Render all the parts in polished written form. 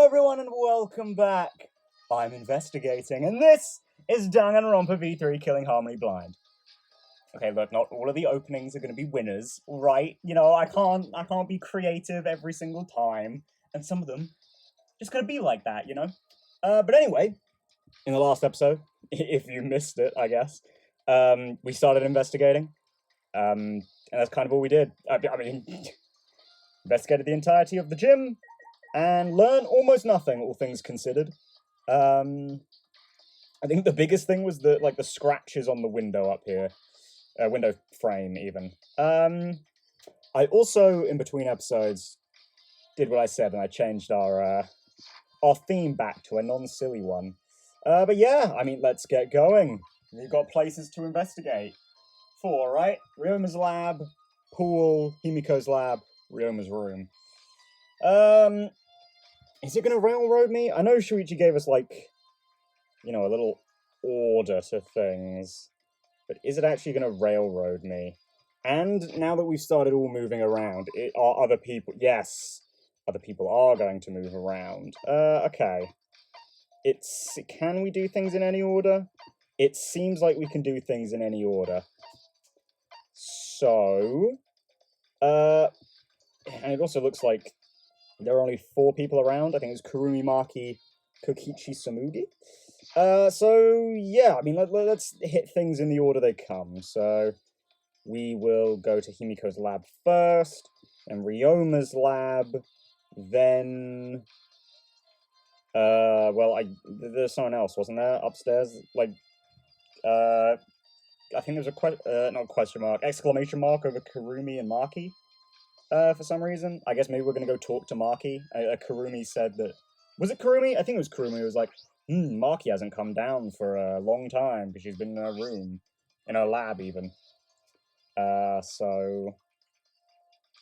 Hello everyone and welcome back. I'm investigating and this is Danganronpa V3 Killing Harmony Blind. Okay, look, not all of the openings are going to be winners, right? You know, I can't be creative every single time, and some of them just going to be like that, you know? But anyway, in the last episode, if you missed it, I guess, we started investigating, and that's kind of all we did. I mean, investigated the entirety of the gym, and learn almost nothing, all things considered. I think the biggest thing was the scratches on the window up here, window frame even. I also, in between episodes, did what I said, and I changed our theme back to a non-silly one. But yeah, I mean, let's get going. We've got places to investigate. 4, right? Ryoma's lab, pool, Himiko's lab, Ryoma's room. Is it going to railroad me? I know Shuichi gave us, like, you know, a little order to things. But is it actually going to railroad me? And now that we've started all moving around, are other people... Yes, other people are going to move around. Okay. Can we do things in any order? It seems like we can do things in any order. So... and it also looks like there are only 4 people around. I think it's Kurumi, Maki, Kokichi, Samugi. So, yeah, I mean, let's hit things in the order they come. So, we will go to Himiko's lab first, and Ryoma's lab, then... there's someone else, wasn't there, upstairs? Like, I think there's a not question mark, exclamation mark over Kurumi and Maki. For some reason. I guess maybe we're going to go talk to Maki. Kurumi said that... Was it Kurumi? I think it was Kurumi who was like, Maki hasn't come down for a long time because she's been in her room. In her lab, even. So...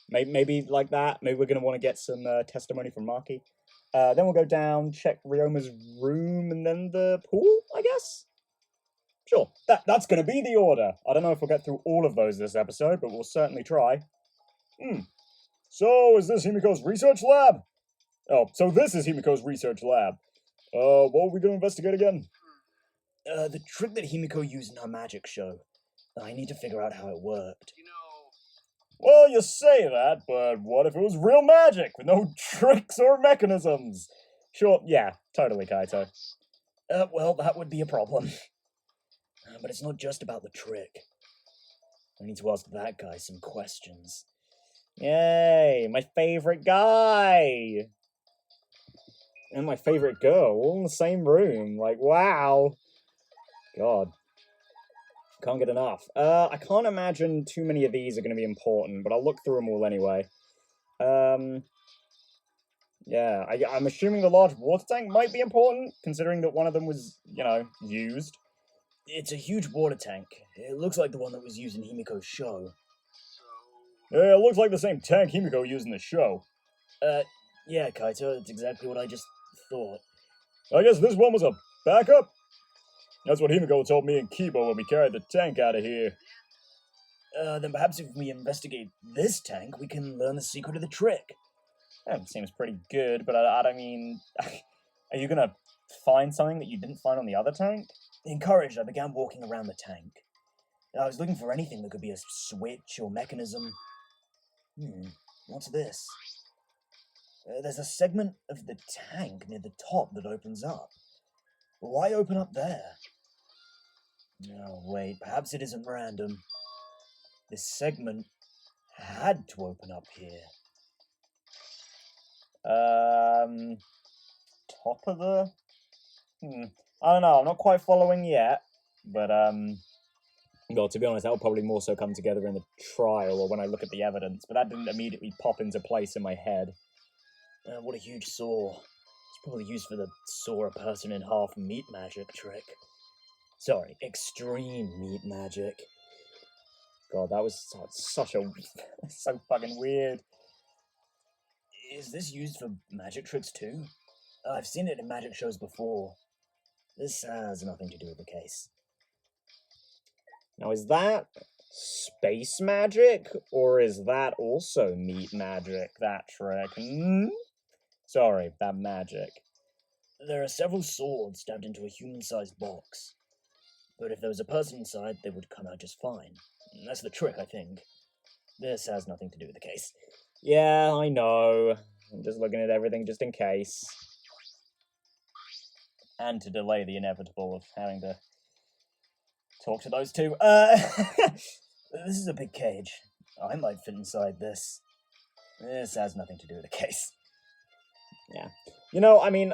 Maybe like that. Maybe we're going to want to get some testimony from Maki. Then we'll go down, check Ryoma's room, and then the pool, I guess? Sure. That's going to be the order. I don't know if we'll get through all of those this episode, but we'll certainly try. So, is this Himiko's research lab? Oh, so this is Himiko's research lab. What are we going to investigate again? The trick that Himiko used in her magic show. I need to figure out how it worked. Well, you say that, but what if it was real magic with no tricks or mechanisms? Sure, yeah, totally, Kaito. Well, that would be a problem. But it's not just about the trick. I need to ask that guy some questions. Yay, my favorite guy! And my favorite girl, all in the same room. Like, wow. God. Can't get enough. I can't imagine too many of these are going to be important, but I'll look through them all anyway. Yeah, I'm assuming the large water tank might be important, considering that one of them was, you know, used. It's a huge water tank. It looks like the one that was used in Himiko's show. Yeah, it looks like the same tank Himiko used in the show. Yeah, Kaito, that's exactly what I just thought. I guess this one was a backup? That's what Himiko told me and Kibo when we carried the tank out of here. Then perhaps if we investigate this tank, we can learn the secret of the trick. That seems pretty good, but I mean... Are you gonna find something that you didn't find on the other tank? Encouraged, I began walking around the tank. I was looking for anything that could be a switch or mechanism. What's this? There's a segment of the tank near the top that opens up. Why open up there? Oh, wait, perhaps it isn't random. This segment had to open up here. Top of the... I don't know, I'm not quite following yet, but, well, to be honest, that'll probably more so come together in the trial or when I look at the evidence, but that didn't immediately pop into place in my head. What a huge saw. It's probably used for the saw a person in half meat magic trick. Sorry, extreme meat magic. God, that was such a... so fucking weird. Is this used for magic tricks too? I've seen it in magic shows before. This has nothing to do with the case. Now, is that space magic, or is that also meat magic, that trick? Sorry, that magic. There are several swords stabbed into a human-sized box. But if there was a person inside, they would come out just fine. That's the trick, I think. This has nothing to do with the case. Yeah, I know. I'm just looking at everything just in case. And to delay the inevitable of having to talk to those two. This is a big cage. I might fit inside this. This has nothing to do with the case. Yeah. You know, I mean,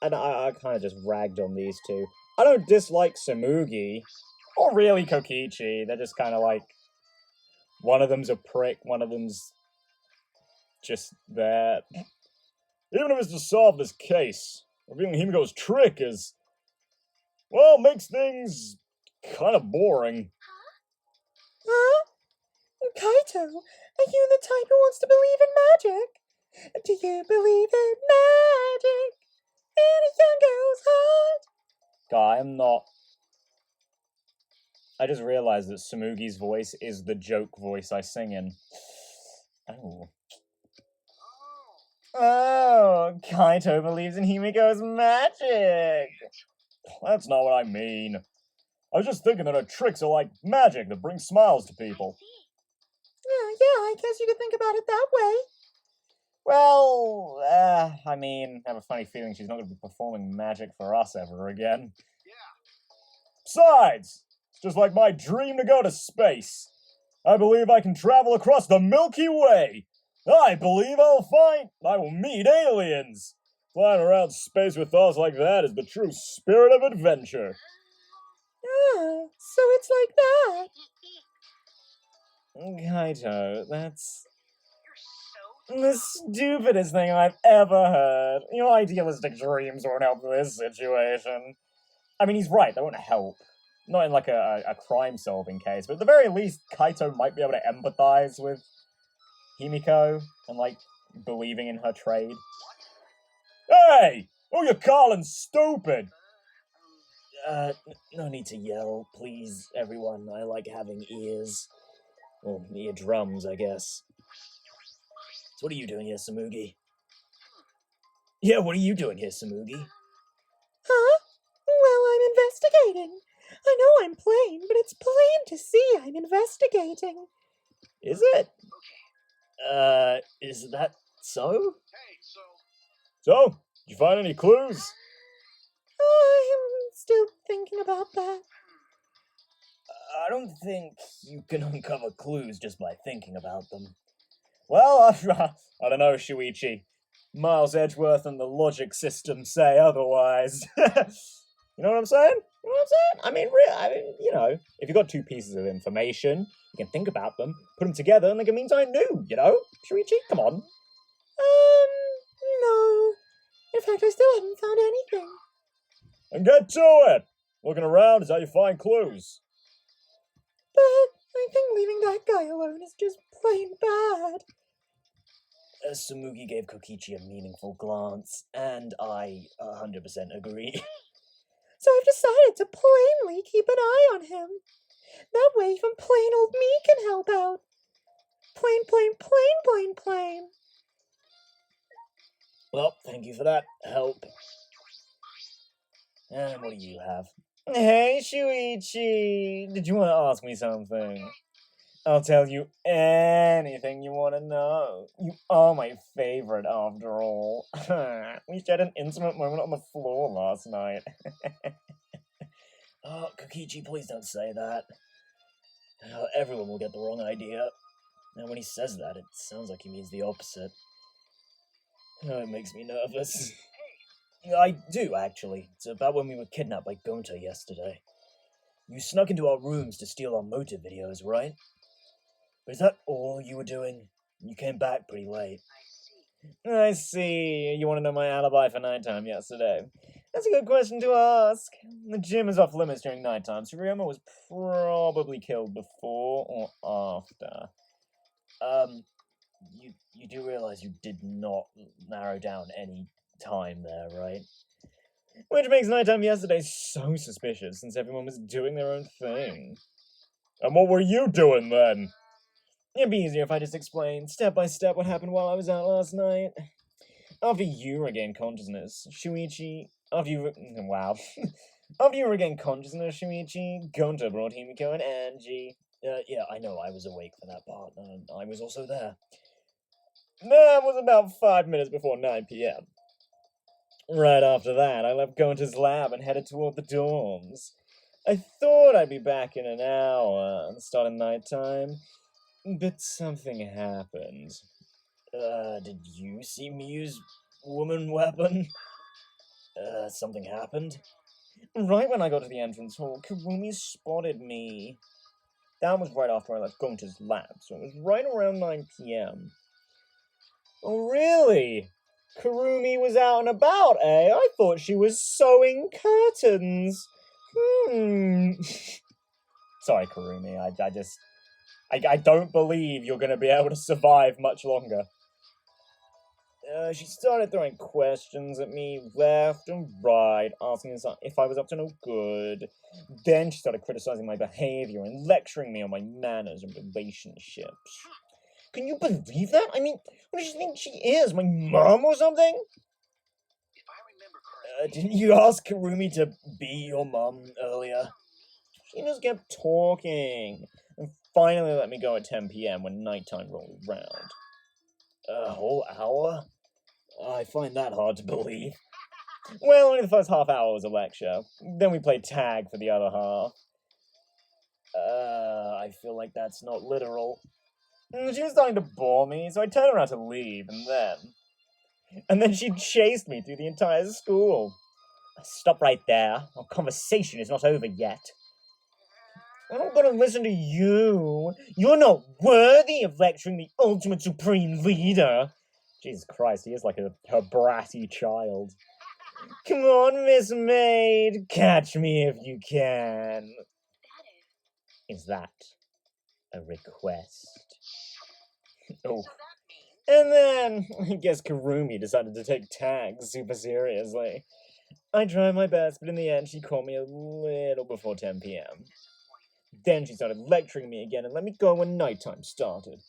I kind of just ragged on these two. I don't dislike Samugi, or really Kokichi. They're just kind of like, one of them's a prick, one of them's just there. Even if it's to solve this case, revealing Himiko's trick is, well, makes things kind of boring. Huh? Kaito, are you the type who wants to believe in magic? Do you believe in magic in a young girl's heart? God, I'm not. I just realized that Samugi's voice is the joke voice I sing in. Oh, Kaito believes in Himiko's magic. That's not what I mean. I was just thinking that her tricks are like magic that brings smiles to people. Yeah, I guess you could think about it that way. Well, I mean, I have a funny feeling she's not going to be performing magic for us ever again. Besides, it's just like my dream to go to space. I believe I can travel across the Milky Way. I believe I will meet aliens. Flying around space with thoughts like that is the true spirit of adventure. Ah, so it's like that. Kaito, that's the stupidest thing I've ever heard. Your idealistic dreams won't help this situation. I mean, he's right, they won't help. Not in like a crime-solving case, but at the very least, Kaito might be able to empathize with Himiko and, like, believing in her trade. Hey! Who you calling stupid? No need to yell, please, everyone. I like having ears. Well, eardrums, I guess. So what are you doing here, Samugi? Yeah, what are you doing here, Samugi? Huh? Well, I'm investigating. I know I'm plain, but it's plain to see I'm investigating. Is it? Is that so? So, did you find any clues? I'm still thinking about that. I don't think you can uncover clues just by thinking about them. Well, I don't know, Shuichi. Miles Edgeworth and the logic system say otherwise. You know what I'm saying? You know what I'm saying? I mean, you know, if you've got two pieces of information, you can think about them, put them together, and they can mean something new, you know? Shuichi, come on. No. In fact, I still haven't found anything. And get to it! Looking around is how you find clues. But I think leaving that guy alone is just plain bad. Samugi gave Kokichi a meaningful glance, and I 100% agree. So I've decided to plainly keep an eye on him. That way even plain old me can help out. Plain, plain, plain, plain, plain. Well, thank you for that help. And what do you have? Hey, Shuichi! Did you want to ask me something? I'll tell you anything you want to know. You are my favorite, after all. We shared an intimate moment on the floor last night. Oh, Kokichi, please don't say that. Everyone will get the wrong idea. And when he says that, it sounds like he means the opposite. Oh, it makes me nervous. I do, actually. It's about when we were kidnapped by Gonta yesterday. You snuck into our rooms to steal our motive videos, right? But is that all you were doing? You came back pretty late. I see. You want to know my alibi for nighttime yesterday? That's a good question to ask. The gym is off limits during nighttime, so Ryoma was probably killed before or after. You do realize you did not narrow down any time there, right? Which makes nighttime yesterday so suspicious, since everyone was doing their own thing. And what were you doing then? It'd be easier if I just explained step by step what happened while I was out last night. After you regain consciousness, Shuichi... After you... Wow. After you regain consciousness, Shuichi, Gonta brought Himiko and Angie. Yeah, I know, I was awake for that part. I was also there. That was about 5 minutes before 9 p.m. Right after that, I left Gonta's lab and headed toward the dorms. I thought I'd be back in an hour and start at nighttime, but something happened. Did you see me use woman weapon? Something happened? Right when I got to the entrance hall, Kurumi spotted me. That was right after I left Gonta's lab, so it was right around 9 p.m. Oh, really? Kurumi was out and about, eh? I thought she was sewing curtains. Sorry, Kurumi, I don't believe you're gonna be able to survive much longer. She started throwing questions at me left and right, asking if I was up to no good. Then she started criticizing my behavior and lecturing me on my manners and relationships. Can you believe that? I mean, what does she think she is, my mom or something? If I remember correctly, Didn't you ask Kurumi to be your mom earlier? She just kept talking, and finally let me go at 10 p.m. when nighttime rolled around. A whole hour? I find that hard to believe. Well, only the first half hour was a lecture. Then we played tag for the other half. I feel like that's not literal. She was starting to bore me, so I turned around to leave, and then she chased me through the entire school. Stop right there. Our conversation is not over yet. I'm not gonna listen to you. You're not worthy of lecturing the ultimate supreme leader. Jesus Christ, he is like her bratty child. Come on, Miss Maid, catch me if you can. Is that a request? Oh. so that means And then, I guess Kurumi decided to take tag super seriously. I tried my best, but in the end, she caught me a little before 10 p.m. Then she started lecturing me again and let me go when nighttime started.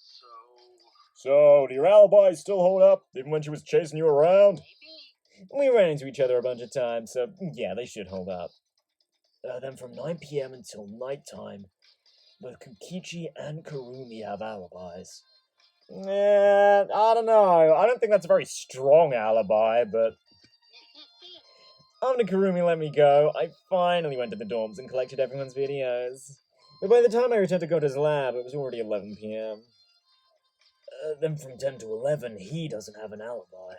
So, do your alibis still hold up, even when she was chasing you around? maybe. We ran into each other a bunch of times, so yeah, they should hold up. Then from 9 p.m. until nighttime, both Kukichi and Kurumi have alibis. I don't know. I don't think that's a very strong alibi, but... After Kurumi let me go, I finally went to the dorms and collected everyone's videos. But by the time I returned to Gota's lab, it was already 11 p.m. Then from 10 to 11, he doesn't have an alibi.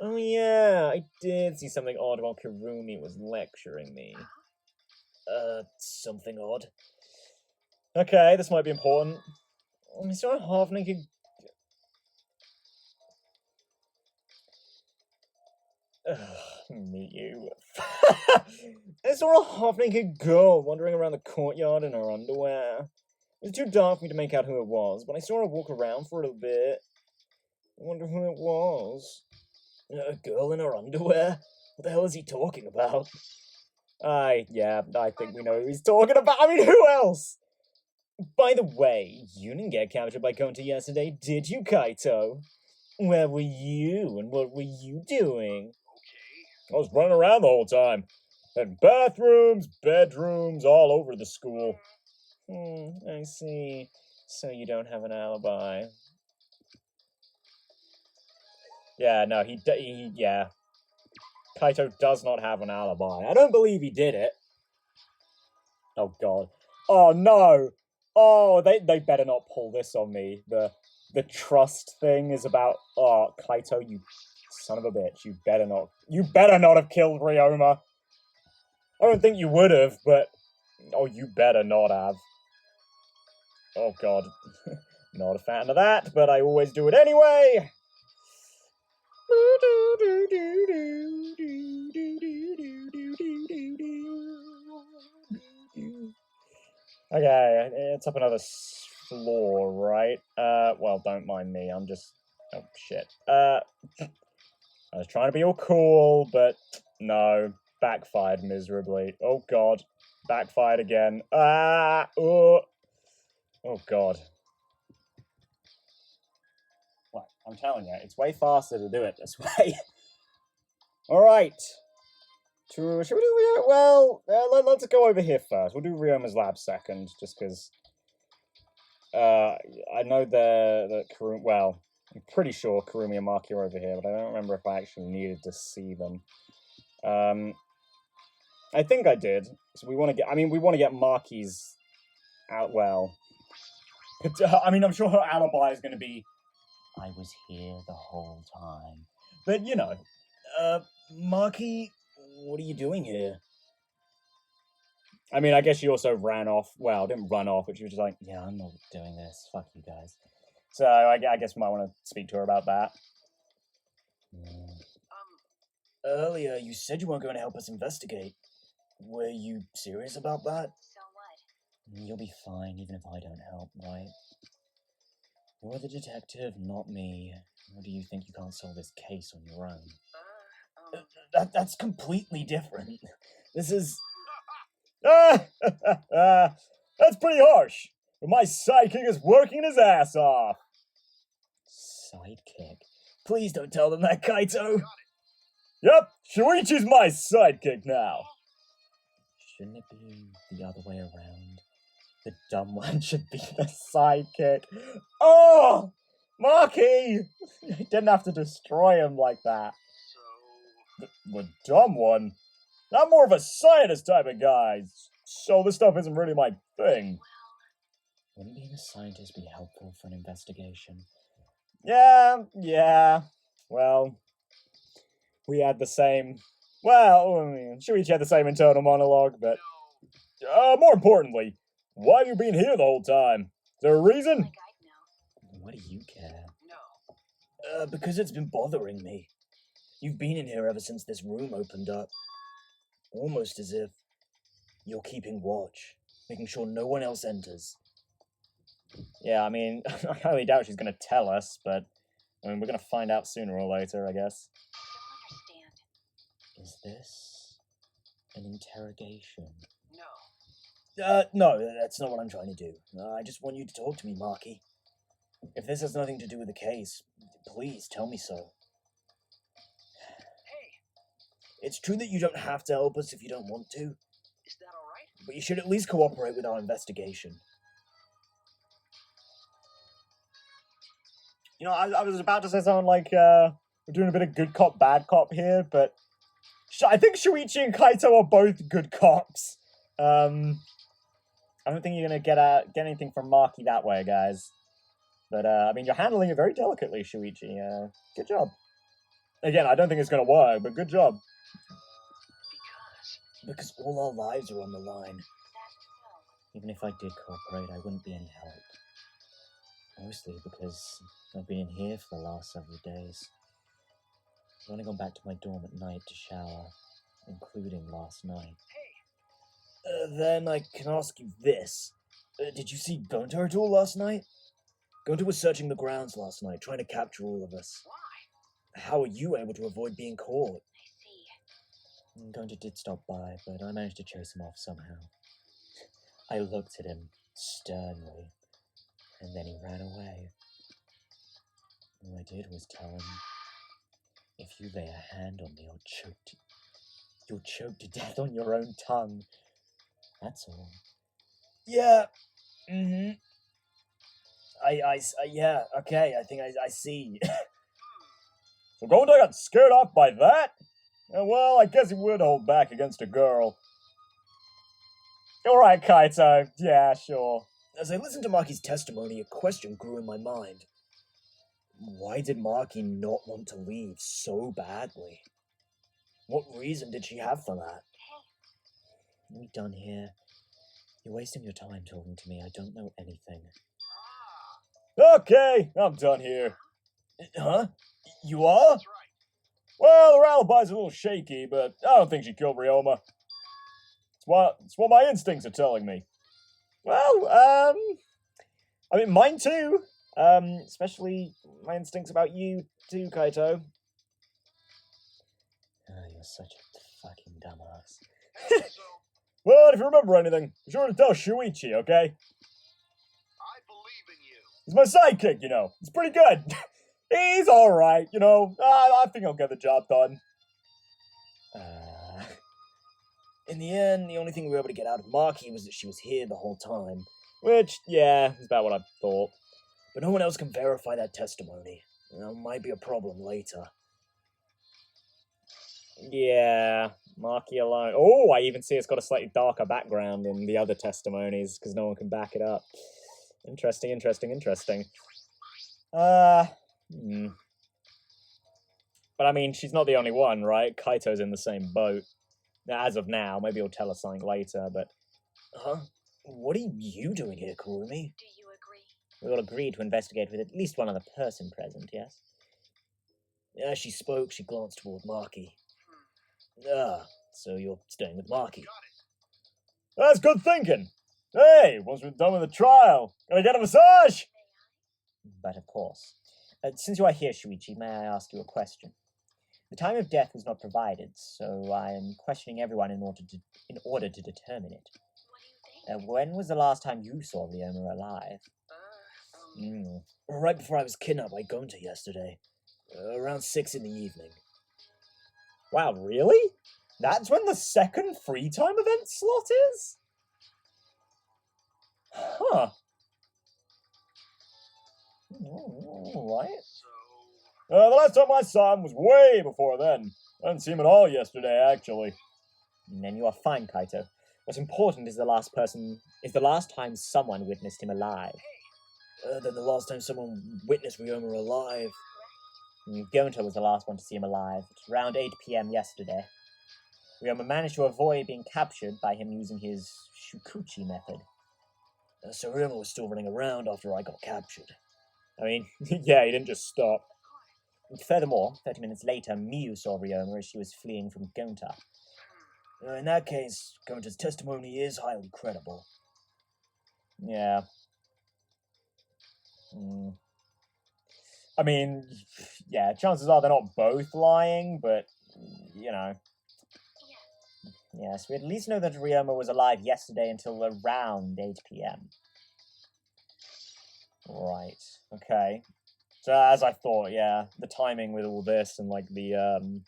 Oh yeah, I did see something odd while Kurumi was lecturing me. Something odd? Okay, this might be important. I saw a half-naked... Meet you. I saw a half-naked girl wandering around the courtyard in her underwear. It was too dark for me to make out who it was, but I saw her walk around for a little bit. I wonder who it was. A girl in her underwear? What the hell is he talking about? Yeah, I think we know who he's talking about. I mean, who else? By the way, you didn't get captured by Konta yesterday, did you, Kaito? Where were you, and what were you doing? Okay. I was running around the whole time. Had bathrooms, bedrooms, all over the school. I see. So you don't have an alibi. Yeah, no, yeah. Kaito does not have an alibi. I don't believe he did it. Oh, God. Oh, no! Oh, they better not pull this on me. The trust thing is about... Oh, Kaito, you son of a bitch. You better not have killed Ryoma. I don't think you would have, but... Oh, you better not have. Oh, God. Not a fan of that, but I always do it anyway! Okay, it's up another floor, right? Well, don't mind me, I'm just... Oh, shit. I was trying to be all cool, but no. Backfired miserably. Oh, God. Backfired again. Oh, God. What? I'm telling you, it's way faster to do it this way. Alright. Should we do Rio? Well, let's go over here first. We'll do Ryoma's lab second, just because... I know that Kurumi... Well, I'm pretty sure Kurumi and Maki are over here, but I don't remember if I actually needed to see them. I think I did. So we want to get... I mean, we want to get Maki's out well. But, I mean, I'm sure her alibi is going to be... I was here the whole time. But, you know, Maki, what are you doing here? I mean, I guess she also ran off. Well, didn't run off, but she was just like, yeah, I'm not doing this. Fuck you guys. So I guess we might want to speak to her about that. Earlier, you said you weren't going to help us investigate. Were you serious about that? So what? You'll be fine, even if I don't help, right? You're the detective, not me. Or do you think you can't solve this case on your own? That's completely different. This is... that's pretty harsh. But my sidekick is working his ass off. Sidekick? Please don't tell them that, Kaito. Yep, Shuichi's my sidekick now. Shouldn't it be the other way around? The dumb one should be the sidekick. Oh! Maki! You didn't have to destroy him like that. So... The dumb one? I'm more of a scientist type of guy, so this stuff isn't really my thing. Wouldn't being a scientist be helpful for an investigation? Yeah. Well, we had the same... Well, I mean, Shuichi had the same internal monologue, but... more importantly, why have you been here the whole time? Is there a reason? Like I'd know. Why do you care? No. Because it's been bothering me. You've been in here ever since this room opened up. Almost as if you're keeping watch, making sure no one else enters. Yeah, I mean, I highly doubt she's going to tell us, but I mean, we're going to find out sooner or later, I guess. I don't understand. Is this an interrogation? No. No, that's not what I'm trying to do. I just want you to talk to me, Maki. If this has nothing to do with the case, please tell me so. Hey, It's true that you don't have to help us if you don't want to, is that all right? but you should at least cooperate with our investigation. You know, I was about to say something like, we're doing a bit of good cop, bad cop here, but I think Shuichi and Kaito are both good cops. I don't think you're going to get anything from Maki that way, guys. But, I mean, you're handling it very delicately, Shuichi. Good job. Again, I don't think it's going to work, but good job. Because all our lives are on the line. That's so. Even if I did cooperate, I wouldn't be any help. Mostly because I've been in here for the last several days. I've only gone back to my dorm at night to shower, including last night. Hey, Then I can ask you this. Did you see Gonta at all last night? Gonta was searching the grounds last night, trying to capture all of us. why? How were you able to avoid being caught? I see. Gonta did stop by, but I managed to chase him off somehow. I looked at him sternly, and then he ran away. All I did was tell him, if you lay a hand on me, you'll choke to death on your own tongue. That's all. Yeah. Mm-hmm. Yeah, okay, I think I see. So Gonta got scared off by that? Well, I guess he would hold back against a girl. Alright, Kaito. Yeah, sure. As I listened to Maki's testimony, a question grew in my mind. Why did Maki not want to leave so badly? What reason did she have for that? Hey, Are we done here? You're wasting your time talking to me. I don't know anything. Okay, I'm done here. Huh? You are? that's right. Well, her alibi's a little shaky, but I don't think she killed Ryoma. It's what my instincts are telling me. Well, I mean, mine too. Especially my instincts about you too, Kaito. You're such a fucking dumbass. So, Well, if you remember anything, be sure to tell Shuichi, okay? I believe in you. He's my sidekick, you know. It's pretty good. He's alright, you know. I think he'll get the job done. In the end, the only thing we were able to get out of Marky was that she was here the whole time. Which, yeah, is about what I thought. But no one else can verify that testimony. That might be a problem later. Yeah, Marky alone. Oh, I even see it's got a slightly darker background in the other testimonies, because no one can back it up. Interesting. But I mean, she's not the only one, right? Kaito's in the same boat. As of now, maybe he'll tell us something later, but... Huh? What are you doing here, Kurumi? Do you agree? We all agreed to investigate with at least one other person present, yes? As she spoke, she glanced toward Marky. So you're staying with Marky. That's good thinking! Hey, once we're done with the trial, gonna get a massage? But of course. Since you are here, Shuichi, may I ask you a question? The time of death was not provided, so I am questioning everyone in order to determine it. What do you think? When was the last time you saw Ryoma alive? Right before I was kidnapped by Gonta yesterday. Around 6 in the evening. Wow, really? That's when the second free time event slot is? Huh. Alright. The last time I saw him was way before then. I didn't see him at all yesterday, actually. Then you are fine, Kaito. What's important is the last time someone witnessed him alive. Then the last time someone witnessed Ryoma alive. Gonta was the last one to see him alive. It was around 8 p.m. yesterday. Ryoma managed to avoid being captured by him using his Shukuchi method. So Ryoma was still running around after I got captured. I mean, yeah, he didn't just stop. Furthermore, 30 minutes later, Miyu saw Ryoma as she was fleeing from Gonta. In that case, Gonta's testimony is highly credible. Yeah. I mean, yeah, chances are they're not both lying, but, you know. Yes, we at least know that Ryoma was alive yesterday until around 8 p.m. Right, okay. So, as I thought, yeah, the timing with all this and, like, the,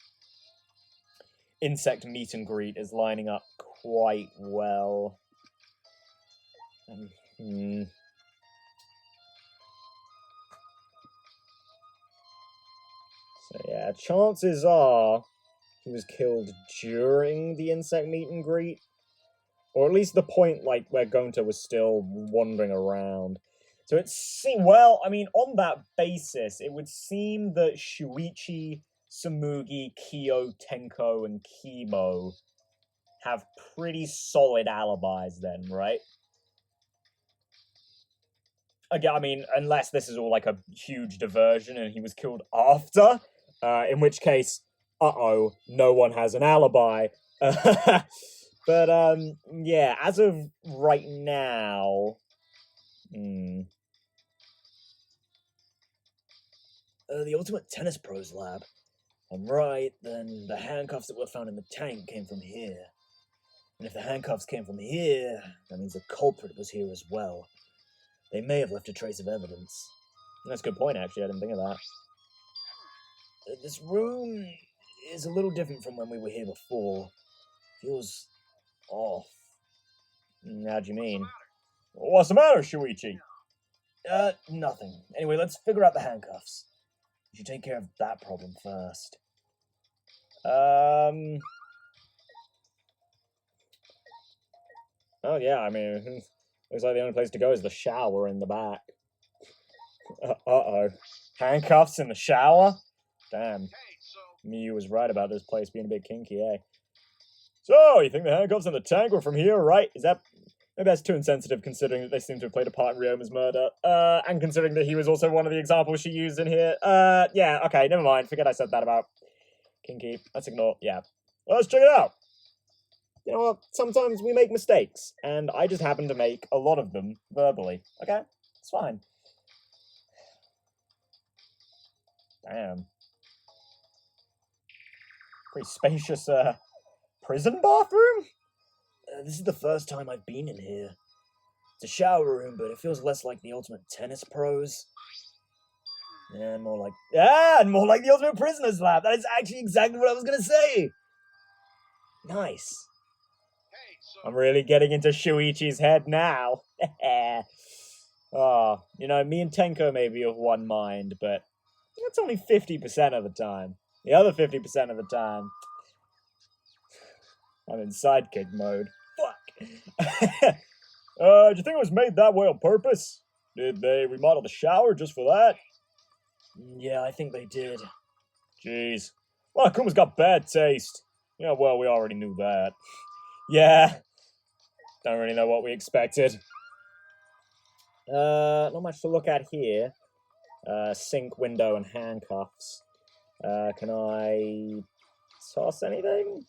insect meet and greet is lining up quite well. So, yeah, chances are he was killed during the insect meet and greet. Or at least the point, like, where Gonta was still wandering around. So it seemed, well, I mean, on that basis, it would seem that Shuichi, Samugi, Kyo, Tenko, and Kimo have pretty solid alibis then, right? Again, I mean, unless this is all like a huge diversion and he was killed after, in which case, no one has an alibi. But, yeah, as of right now... the Ultimate Tennis Pros lab. I'm right, then the handcuffs that were found in the tank came from here. And if the handcuffs came from here, that means the culprit was here as well. They may have left a trace of evidence. That's a good point, actually. I didn't think of that. This room is a little different from when we were here before. Feels off. How do you mean? What's the matter, Shuichi? Nothing. Anyway, let's figure out the handcuffs. We should take care of that problem first. Oh, yeah, I mean, looks like the only place to go is the shower in the back. Uh-oh. Handcuffs in the shower? Damn. Miyu was right about this place being a bit kinky, eh? So, you think the handcuffs in the tank were from here, right? Is that... Maybe that's too insensitive, considering that they seem to have played a part in Ryoma's murder. And considering that he was also one of the examples she used in here. Yeah, okay, never mind. Forget I said that about kinky. Let's ignore, yeah. Well, let's check it out. You know what? Sometimes we make mistakes, and I just happen to make a lot of them verbally. Okay? It's fine. Damn. Pretty spacious, prison bathroom? This is the first time I've been in here. It's a shower room, but it feels less like the Ultimate Tennis Pros. And more like the Ultimate Prisoner's Lab. That is actually exactly what I was gonna say. Nice. I'm really getting into Shuichi's head now. Oh, you know, me and Tenko may be of one mind, but that's only 50% of the time. The other 50% of the time, I'm in sidekick mode. Fuck. Do you think it was made that way on purpose? Did they remodel the shower just for that? Yeah, I think they did. Jeez. Well, Akuma's got bad taste. Yeah, well, we already knew that. Yeah. Don't really know what we expected. Not much to look at here. Sink, window, and handcuffs. Can I toss anything?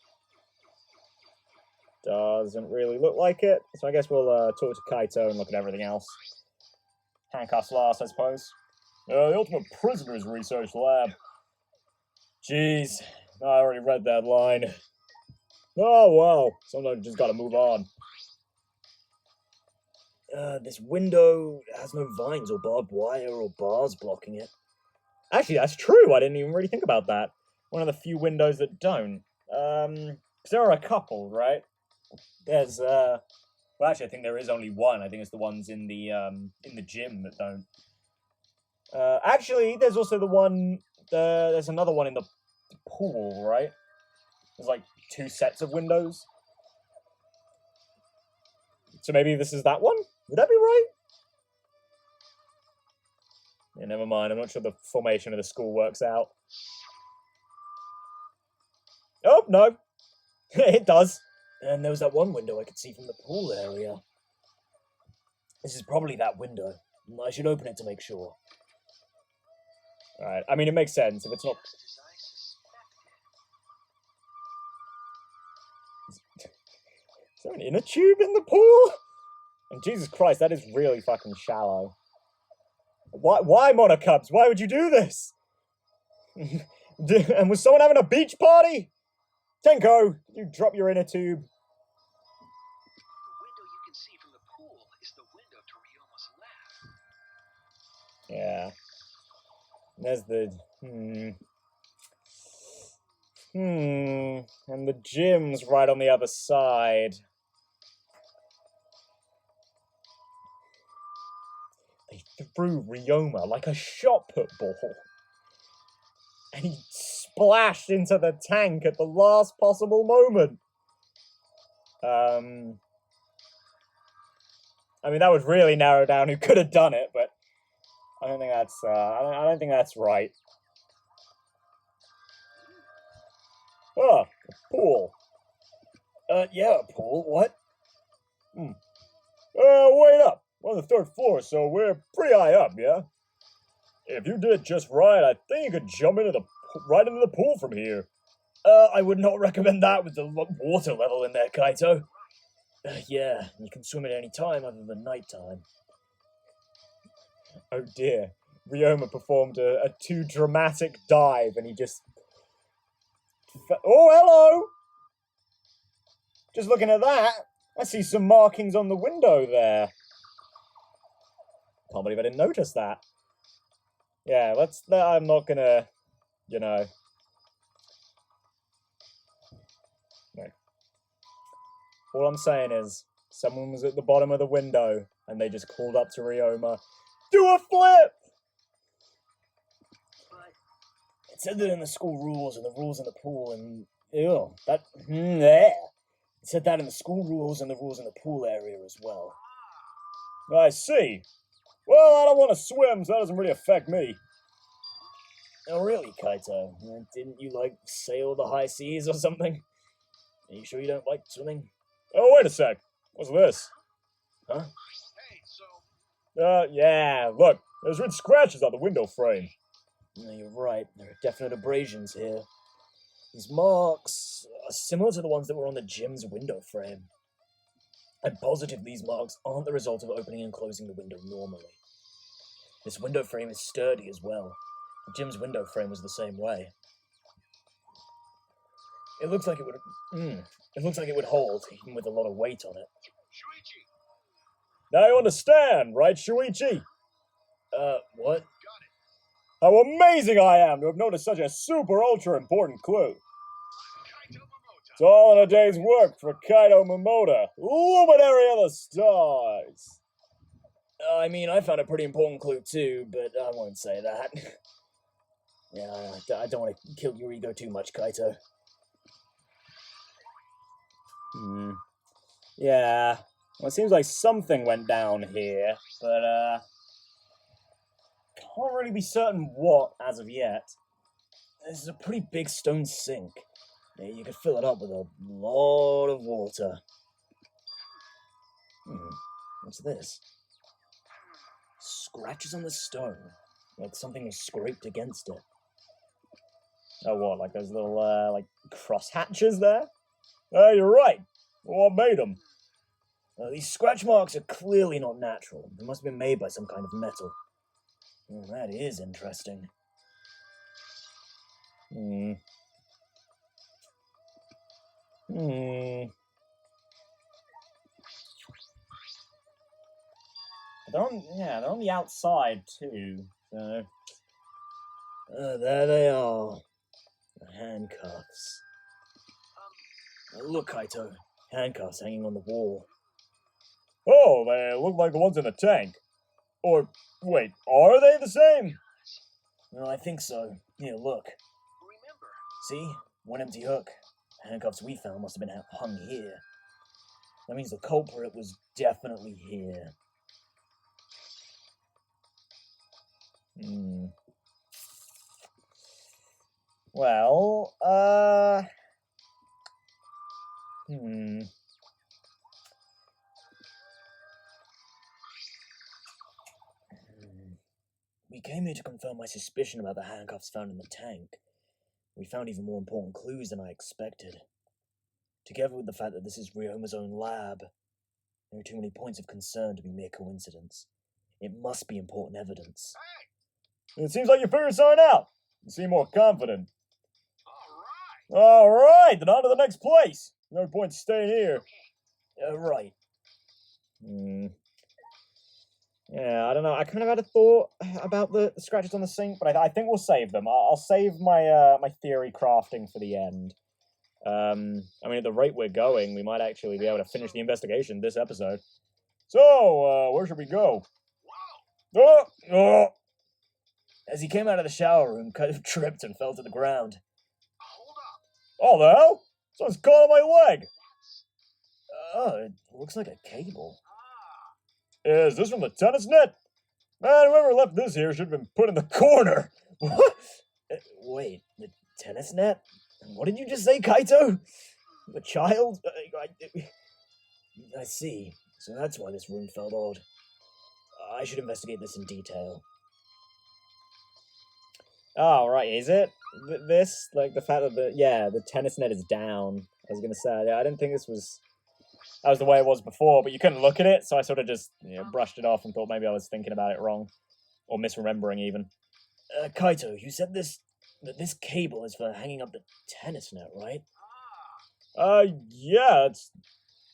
Doesn't really look like it. So I guess we'll talk to Kaito and look at everything else. Handcuffs last, I suppose. The Ultimate Prisoner's Research Lab. Jeez, I already read that line. Oh, well, sometimes you just gotta move on. This window has no vines or barbed wire or bars blocking it. Actually, that's true. I didn't even really think about that. One of the few windows that don't. 'Cause there are a couple, right? There's, well, actually, I think there is only one. I think it's the ones in the gym that don't. Actually, there's also the one, there's another one in the pool, right? There's like 2 sets of windows. So maybe this is that one? Would that be right? Yeah, never mind. I'm not sure the formation of the school works out. Oh, no. It does. And there was that one window I could see from the pool area. This is probably that window. I should open it to make sure. Alright, I mean, it makes sense if it's not... Is there an inner tube in the pool? And Jesus Christ, that is really fucking shallow. Why, Monocubs? Why would you do this? And was someone having a beach party? Tenko, you drop your inner tube. The window you can see from the pool is the window to Ryoma's lab. Yeah. There's the... And the gym's right on the other side. They threw Ryoma like a shot put ball. And he splashed into the tank at the last possible moment. I mean, that would really narrow down who could have done it, but I don't think that's I don't think that's right. Oh, a pool. Yeah, a pool. What? Wait up. We're on the 3rd floor, so we're pretty high up, yeah? If you did it just right, I think you could jump right into the pool from here. I would not recommend that with the water level in there, Kaito. Yeah, you can swim at any time other than nighttime. Oh dear. Ryoma performed a too dramatic dive and he just... Oh, hello! Just looking at that, I see some markings on the window there. Can't believe I didn't notice that. Yeah, I'm not gonna, you know... No. All I'm saying is, someone was at the bottom of the window, and they just called up to Ryoma, do a flip! It said that in the school rules, and the rules in the pool, and... Ew, that... there! It said that in the school rules, and the rules in the pool area as well. I see. Well, I don't want to swim, so that doesn't really affect me. Oh, really, Kaito? Didn't you, like, sail the high seas or something? Are you sure you don't like swimming? Oh, wait a sec. What's this? Huh? Hey, so... Yeah, look. There's red scratches on the window frame. No, you're right. There are definite abrasions here. These marks are similar to the ones that were on the gym's window frame. I'm positive these marks aren't the result of opening and closing the window normally. This window frame is sturdy as well. The gym's window frame was the same way. It looks like it would... It looks like it would hold, even with a lot of weight on it. Shuichi! Now you understand, right, Shuichi? What? Got it. How amazing I am to have noticed such a super ultra important clue. It's all in a day's work for Kaito Momoda, luminary of the stars. I mean, I found a pretty important clue too, but I won't say that. Yeah, I don't want to kill your ego too much, Kaito. Yeah, well, it seems like something went down here, but can't really be certain what as of yet. This is a pretty big stone sink. Yeah, you could fill it up with a lot of water. What's this? Scratches on the stone, like something was scraped against it. Oh, what? Like those little like cross hatches there? You're right. What made them? These scratch marks are clearly not natural. They must have been made by some kind of metal. Well, that is interesting. They're on the outside too. So, there they are, the handcuffs. Look, Kaito, handcuffs hanging on the wall. Oh, they look like the ones in the tank. Or wait, are they the same? Well, I think so. Here, look. Remember. See, one empty hook. The handcuffs we found must have been hung here. That means the culprit was definitely here. Well, We came here to confirm my suspicion about the handcuffs found in the tank. We found even more important clues than I expected. Together with the fact that this is Ryoma's own lab, there are too many points of concern to be mere coincidence. It must be important evidence. It seems like you figured something out. You seem more confident. All right, then on to the next place. No point staying here. Right. Yeah, I don't know. I kind of had a thought about the scratches on the sink, but I think we'll save them. I'll save my my theory crafting for the end. I mean, at the rate we're going, we might actually be able to finish the investigation this episode. So, where should we go? Oh! As he came out of the shower room, kind of tripped and fell to the ground. Hold up. Oh, the hell? Someone's caught on my leg. Oh, it looks like a cable. Is this from the tennis net? Man, whoever left this here should have been put in the corner. What? Wait, the tennis net? What did you just say, Kaito? A child? I see. So that's why this room felt odd. I should investigate this in detail. Oh, right, is it? This? Like, the fact that the tennis net is down. I was gonna say, I didn't think that was the way it was before, but you couldn't look at it, so I sort of just brushed it off and thought maybe I was thinking about it wrong. Or misremembering, even. Kaito, you said that this cable is for hanging up the tennis net, right? Yeah, it's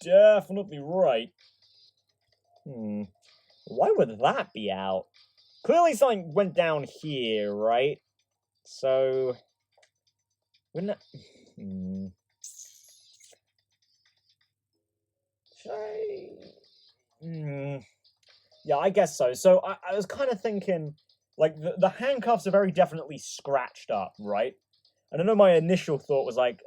definitely right. Why would that be out? Clearly something went down here, right? So, wouldn't that... Should I... Yeah, I guess so. So I was kind of thinking, like, the handcuffs are very definitely scratched up, right? And I know my initial thought was like,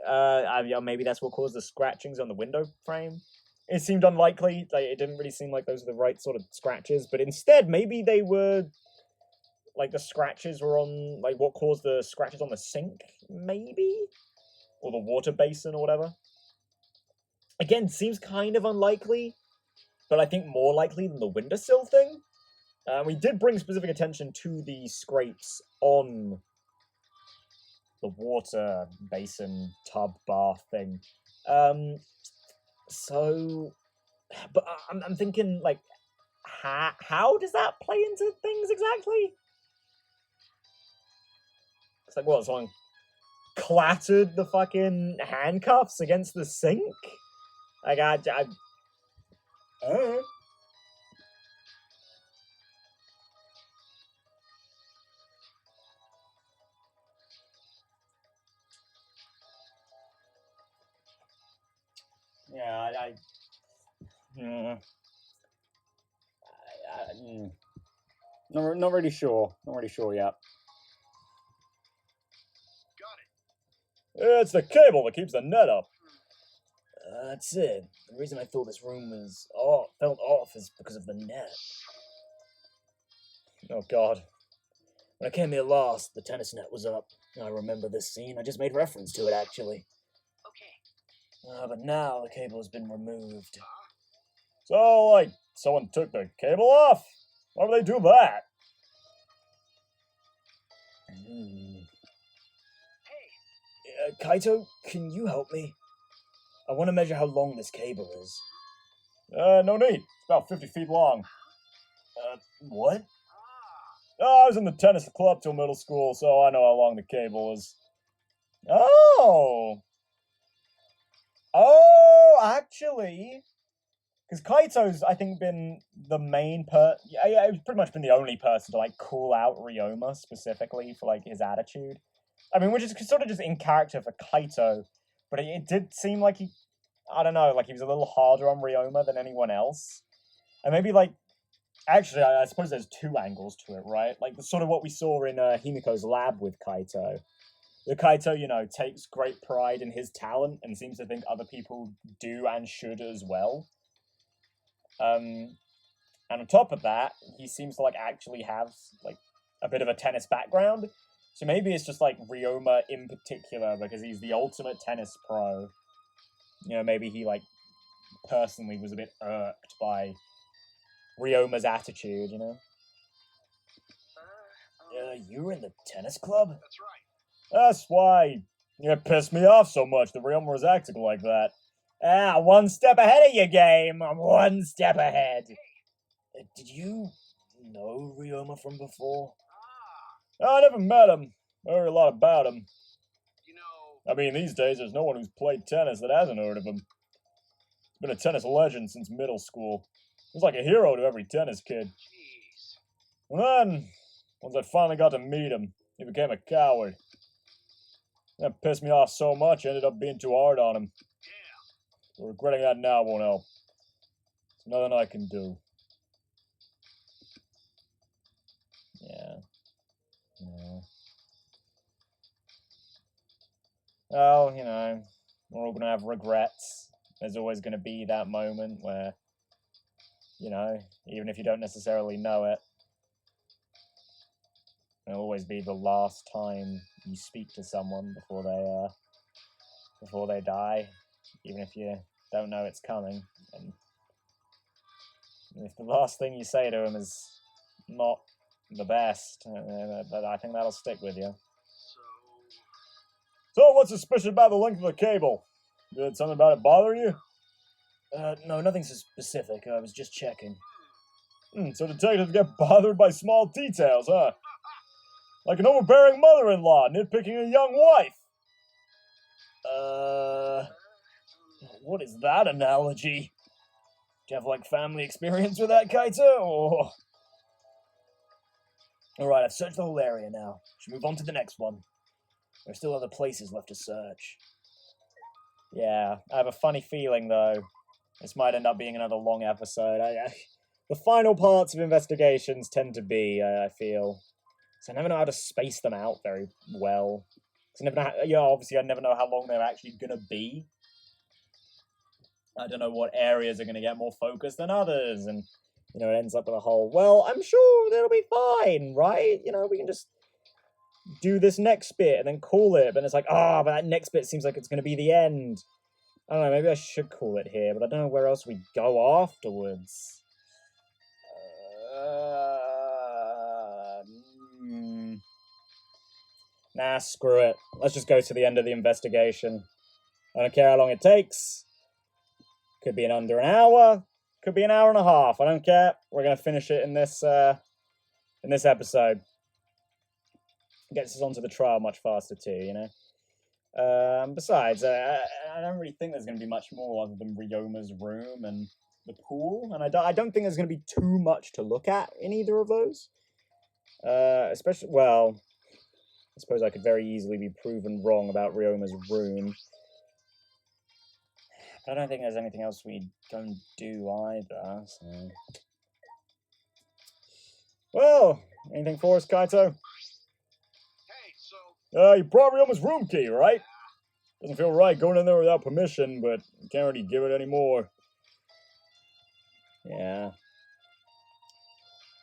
maybe that's what caused the scratchings on the window frame. It seemed unlikely. Like, it didn't really seem like those were the right sort of scratches. But instead, maybe they were, like, the scratches were on, like, what caused the scratches on the sink, maybe? Or the water basin or whatever. Again, seems kind of unlikely, but I think more likely than the windowsill thing. We did bring specific attention to the scrapes on the water basin tub bath thing. So, but I'm thinking, like, how does that play into things exactly? It's like, what, someone clattered the fucking handcuffs against the sink? Like, I don't know. Yeah, not really sure. Not really sure yet. Got it. It's the cable that keeps the net up. That's it. The reason I thought this room was felt off is because of the net. Oh God. When I came here last, the tennis net was up. I remember this scene. I just made reference to it, actually. Okay. But now the cable has been removed. So, like, someone took the cable off? Why would they do that? Hey, Kaito, can you help me? I want to measure how long this cable is. No need. It's about 50 feet long. What? I was in the tennis club till middle school, so I know how long the cable is. Oh! Oh, actually... Because Kaito's, I think, been the main yeah, he's pretty much been the only person to, like, call out Ryoma specifically for, like, his attitude. I mean, which is sort of just in character for Kaito, but it did seem like I don't know, like he was a little harder on Ryoma than anyone else. And maybe, like, actually, I suppose there's two angles to it, right? Like, the sort of what we saw in Himiko's lab with Kaito. The Kaito, you know, takes great pride in his talent and seems to think other people do and should as well. And on top of that, he seems to, like, actually have, like, a bit of a tennis background. So maybe it's just, like, Ryoma in particular, because he's the ultimate tennis pro. You know, maybe he, like, personally was a bit irked by Ryoma's attitude, you know? You were in the tennis club? that's right. That's why it pissed me off so much that Ryoma was acting like that. One step ahead of your game. I'm one step ahead. Did you know Ryoma from before? I never met him. I heard a lot about him. You know, I mean, these days there's no one who's played tennis that hasn't heard of him. He's been a tennis legend since middle school. He's like a hero to every tennis kid. jeez. And then, once I finally got to meet him, he became a coward. That pissed me off so much I ended up being too hard on him. Yeah. But regretting that now won't help. There's nothing I can do. Yeah. Well, you know, we're all going to have regrets. There's always going to be that moment where, you know, even if you don't necessarily know it, it'll always be the last time you speak to someone before they die, even if you don't know it's coming. And if the last thing you say to them is not the best, I think that'll stick with you. So what's suspicious about the length of the cable? Did something about it bother you? No, nothing so specific. I was just checking. So detectives get bothered by small details, huh? Like an overbearing mother-in-law nitpicking a young wife. What is that analogy? Do you have, like, family experience with that, Kaito, or...? Alright, I've searched the whole area now. Should move on to the next one. There are still other places left to search. Yeah, I have a funny feeling, though. This might end up being another long episode. The final parts of investigations tend to be, I feel. So I never know how to space them out very well. I never know obviously I never know how long they're actually going to be. I don't know what areas are going to get more focus than others, and, you know, it ends up with a whole, well, I'm sure it'll be fine, right? You know, we can just do this next bit and then call it, but it's like, but that next bit seems like it's going to be the end. I don't know, maybe I should call it here, but I don't know where else we go afterwards. Nah, screw it. Let's just go to the end of the investigation. I don't care how long it takes. Could be in under an hour. Could be an hour and a half. I don't care. We're going to finish it in this episode. Gets us onto the trial much faster too, you know? Besides, I don't really think there's going to be much more other than Ryoma's room and the pool. And I don't think there's going to be too much to look at in either of those. Especially, well, I suppose I could very easily be proven wrong about Ryoma's room. I don't think there's anything else we don't do either, so... Well, anything for us, Kaito? Hey, so You brought Ryoma's room key, right? Doesn't feel right going in there without permission, but can't really give it anymore. Yeah.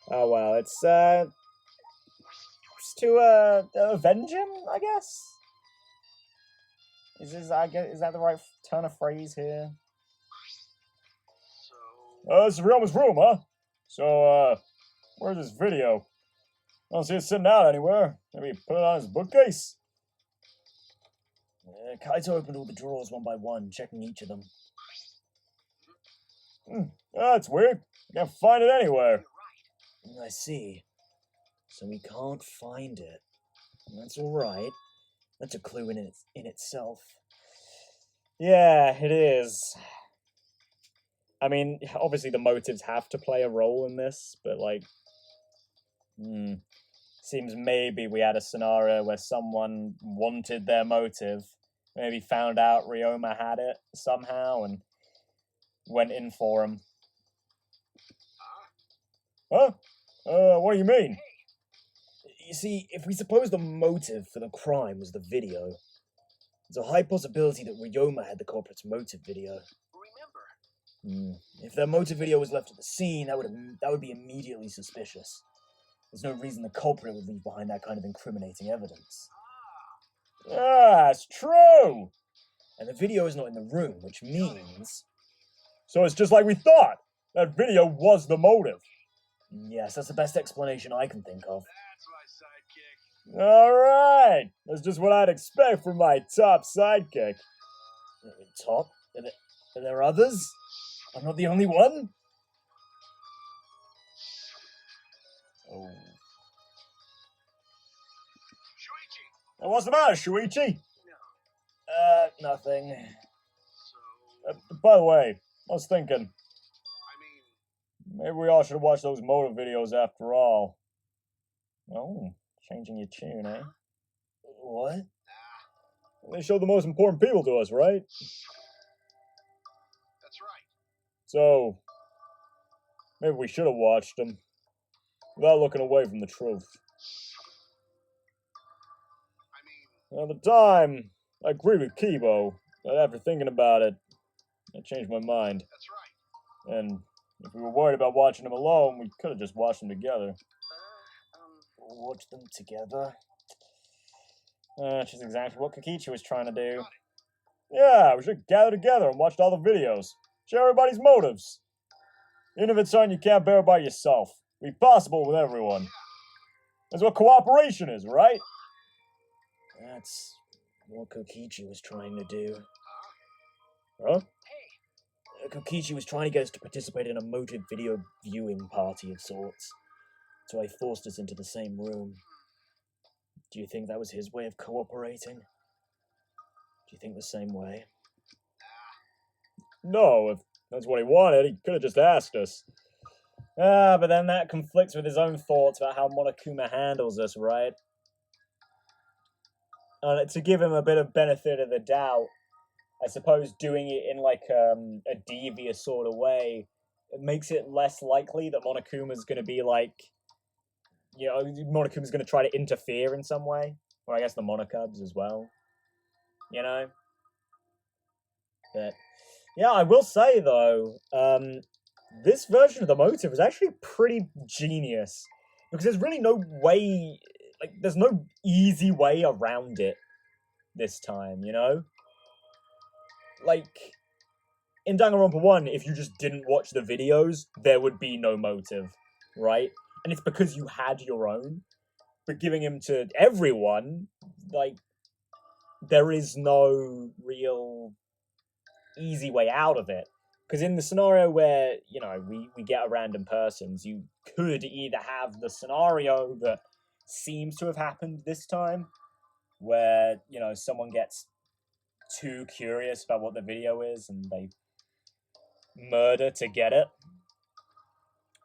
Oh well, it's to avenge him, I guess. Is that the right turn of phrase here? so This is Ryoma's room, huh? So where's this video? I don't see it sitting out anywhere. Maybe put it on his bookcase. Kaito opened all the drawers one by one, checking each of them. That's weird. I can't find it anywhere. I see. So we can't find it. That's alright. That's a clue in itself. Yeah, it is. I mean, obviously the motives have to play a role in this, but like... seems maybe we had a scenario where someone wanted their motive, maybe found out Ryoma had it somehow, and went in for him. Huh? What do you mean? You see, if we suppose the motive for the crime was the video, there's a high possibility that Ryoma had the culprit's motive video. remember, If their motive video was left at the scene, that would be immediately suspicious. There's no reason the culprit would leave behind that kind of incriminating evidence. It's true! And the video is not in the room, which means... So it's just like we thought! That video was the motive! Yes, that's the best explanation I can think of. that's my sidekick. Alright! That's just what I'd expect from my top sidekick. Top? Are there others? I'm not the only one? Oh. Shuichi! What's the matter, Shuichi? Nothing. So, By the way, I was thinking, I mean, maybe we all should watch those motive videos after all. Oh, changing your tune, eh? What? They show the most important people to us, right? that's right. So, maybe we should have watched them, without looking away from the truth. I mean, At the time, I agreed with Kibo, but after thinking about it, I changed my mind. that's right. And if we were worried about watching them alone, we could have just watched them together. Watch them together? Which is exactly what Kokichi was trying to do. Yeah, we should gather together and watch all the videos. Share everybody's motives. Even if it's something you can't bear by yourself. Be possible with everyone. That's what cooperation is, right? That's what Kokichi was trying to do. Huh? Kokichi was trying to get us to participate in a motive video viewing party of sorts. So he forced us into the same room. Do you think that was his way of cooperating? Do you think the same way? No, if that's what he wanted, he could have just asked us. But then that conflicts with his own thoughts about how Monokuma handles us, right? To give him a bit of benefit of the doubt, I suppose doing it in like a devious sort of way, it makes it less likely that Monokuma's going to be like, you know, Monokuma's going to try to interfere in some way. Or I guess the Monokubs as well. You know? But, yeah, I will say, though, this version of the motive is actually pretty genius. Because there's really no way, like, there's no easy way around it this time, you know? Like, in Danganronpa 1, if you just didn't watch the videos, there would be no motive, right? And it's because you had your own. But giving him to everyone, like, there is no real easy way out of it. Because in the scenario where, you know, we get a random persons, you could either have the scenario that seems to have happened this time, where, you know, someone gets too curious about what the video is and they murder to get it.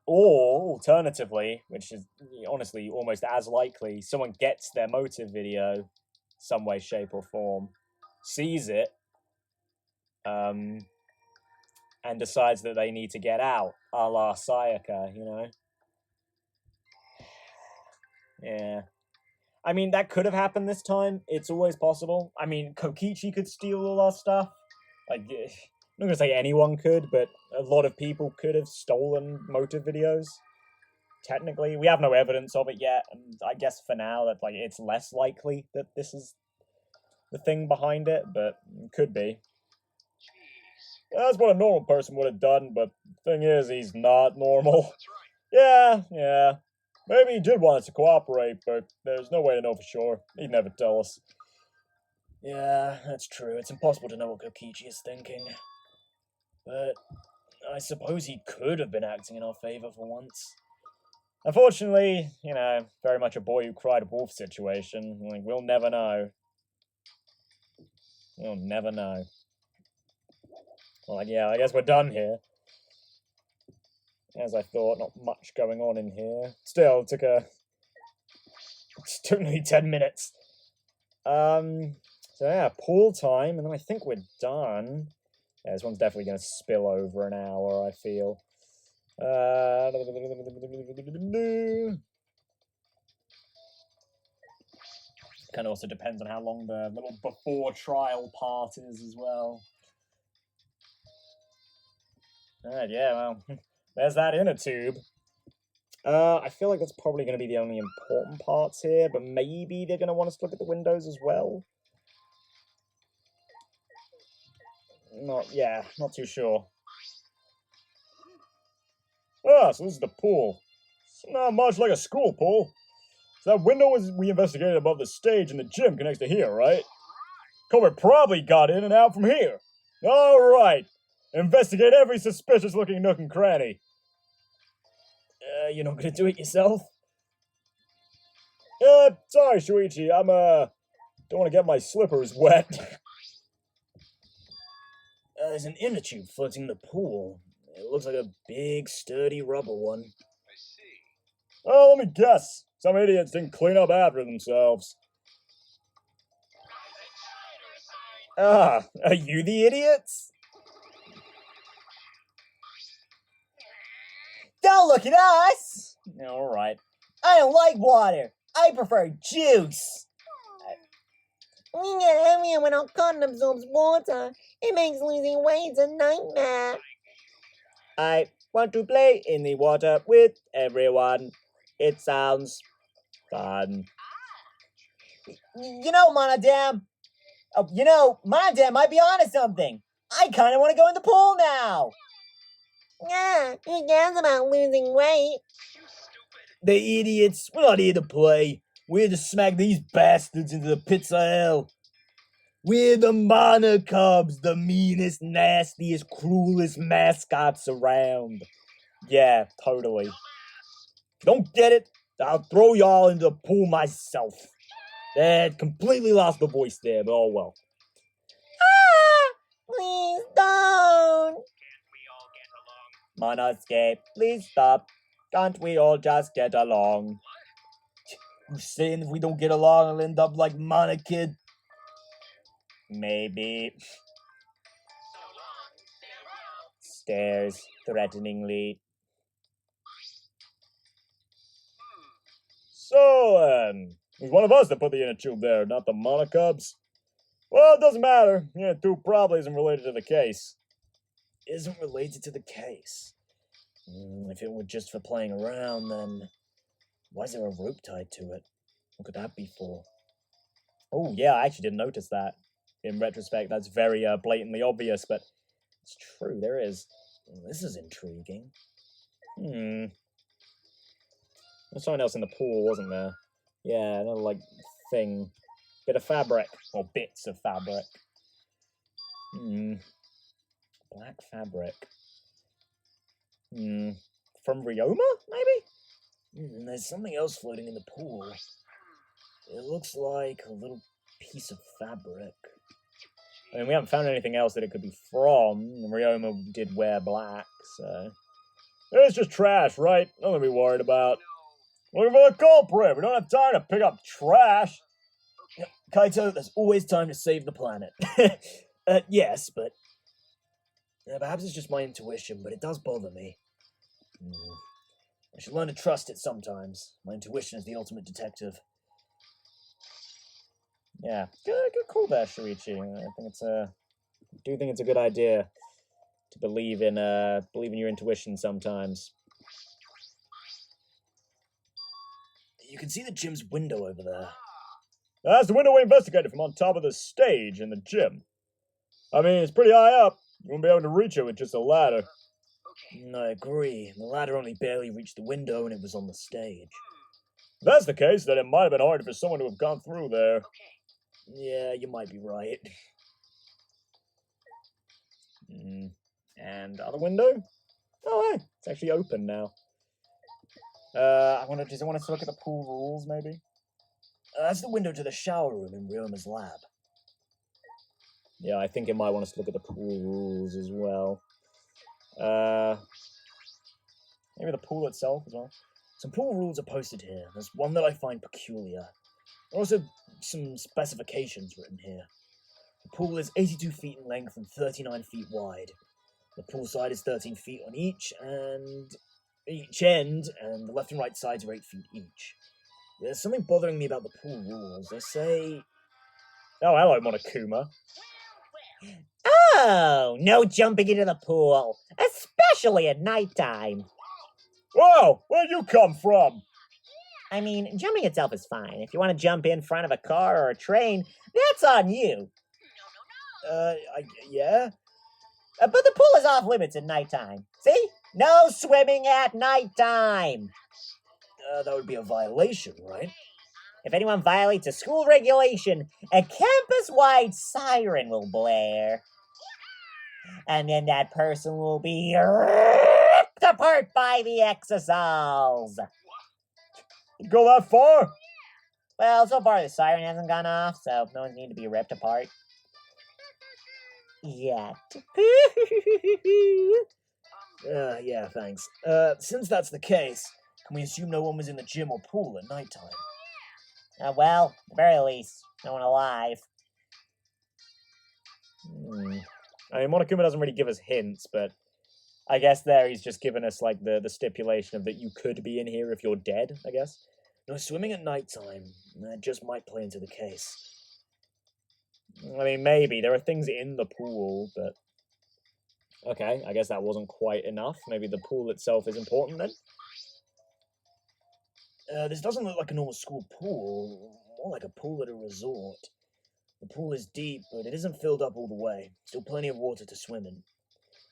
Or, alternatively, which is honestly almost as likely, someone gets their motive video, some way, shape, or form, sees it, and decides that they need to get out, a la Sayaka, you know? Yeah. I mean, that could have happened this time. It's always possible. I mean, Kokichi could steal all our stuff. Like, I'm not gonna say anyone could, but a lot of people could have stolen motive videos. Technically, we have no evidence of it yet, and I guess for now that like it's less likely that this is the thing behind it, but it could be. That's what a normal person would have done, but the thing is, he's not normal. Yeah. Maybe he did want us to cooperate, but there's no way to know for sure. He'd never tell us. Yeah, that's true. It's impossible to know what Kokichi is thinking. But I suppose he could have been acting in our favor for once. Unfortunately, you know, very much a boy who cried wolf situation. Like, we'll never know. We'll never know. Well, yeah, I guess we're done here. As I thought, not much going on in here. Still, it took nearly 10 minutes. So yeah, pool time, and then I think we're done. Yeah, this one's definitely going to spill over an hour, I feel. Kind of also depends on how long the little before trial part is as well. Alright, yeah, well, there's that inner tube. I feel like that's probably going to be the only important parts here, but maybe they're going to want us to look at the windows as well. Not too sure. Ah, so this is the pool. It's not much like a school pool. So that window we investigated above the stage in the gym connects to here, right? Culprit probably got in and out from here. Alright. Investigate every suspicious-looking nook and cranny. You're not gonna do it yourself? Sorry, Shuichi, don't want to get my slippers wet. There's an inner tube floating in the pool. It looks like a big, sturdy rubber one. I see. Oh, let me guess. Some idiots didn't clean up after themselves. Ah, are you the idiots? Don't look at us! Alright. I don't like water. I prefer juice. When our cotton absorbs water, it makes losing weight a nightmare. I want to play in the water with everyone. It sounds fun. You know, Monodam. Monodam might be onto something. I kind of want to go in the pool now. Yeah, who cares about losing weight? You stupid. The idiots. We're not here to play. We're here to smack these bastards into the pits of hell. We're the Mana Cubs, the meanest, nastiest, cruelest mascots around. Yeah, totally. If you don't get it, I'll throw y'all into the pool myself. Completely lost the voice there, but oh well. Please don't. Can't we all get along? Monoscape, please stop. Can't we all just get along? You saying if we don't get along, I'll end up like Mana Kid? Maybe. Stares threateningly. So, it was one of us that put the inner tube there, not the Mana Cubs. Well, it doesn't matter. The inner tube probably isn't related to the case. Isn't related to the case? If it were just for playing around, then why is there a rope tied to it? What could that be for? Oh, yeah, I actually didn't notice that. In retrospect, that's very blatantly obvious, but it's true, there is. This is intriguing. There's something else in the pool, wasn't there? Yeah, another, like, thing. Bit of fabric. Or bits of fabric. Black fabric. From Ryoma, maybe? There's something else floating in the pool. It looks like a little piece of fabric. I mean, we haven't found anything else that it could be from. Ryoma did wear black, so... It's just trash, right? Nothing to be worried about. Looking for the culprit. We don't have time to pick up trash. Kaito, there's always time to save the planet. Yes, but... Perhaps it's just my intuition, but it does bother me. I should learn to trust it sometimes. My intuition is the ultimate detective. Yeah, good call there, Shuichi. I do think it's a good idea to believe in your intuition sometimes. You can see the gym's window over there. That's the window we investigated from on top of the stage in the gym. I mean, it's pretty high up. You won't be able to reach it with just a ladder. I agree. The ladder only barely reached the window and it was on the stage. If that's the case, then it might have been hard for someone to have gone through there. Yeah, you might be right. And other window? Oh, hey, it's actually open now. Does it want us to look at the pool rules, maybe? That's the window to the shower room in Ryoma's lab. Yeah, I think it might want us to look at the pool rules as well. Maybe the pool itself as well. Some pool rules are posted here. There's one that I find peculiar. There are also some specifications written here. The pool is 82 feet in length and 39 feet wide. The pool side is 13 feet on each end, and the left and right sides are 8 feet each. There's something bothering me about the pool rules. They say... Oh, hello, Monokuma. Oh, no jumping into the pool, especially at nighttime. Whoa, where'd you come from? I mean, jumping itself is fine. If you want to jump in front of a car or a train, that's on you. Yeah? But the pool is off limits at nighttime. See? No swimming at nighttime. That would be a violation, right? If anyone violates a school regulation, a campus-wide siren will blare. And then that person will be ripped apart by the exosols. You go that far? Well, so far the siren hasn't gone off, so no one's need to be ripped apart. Yet. Yeah, thanks. Since that's the case, can we assume no one was in the gym or pool at nighttime? Well, at the very least, no one alive. I mean, Monokuma doesn't really give us hints, but I guess there he's just given us, like, the stipulation of that you could be in here if you're dead, I guess. No swimming at nighttime. That just might play into the case. I mean, maybe. There are things in the pool, but... Okay, I guess that wasn't quite enough. Maybe the pool itself is important, then? This doesn't look like a normal school pool. More like a pool at a resort. The pool is deep, but it isn't filled up all the way. Still plenty of water to swim in.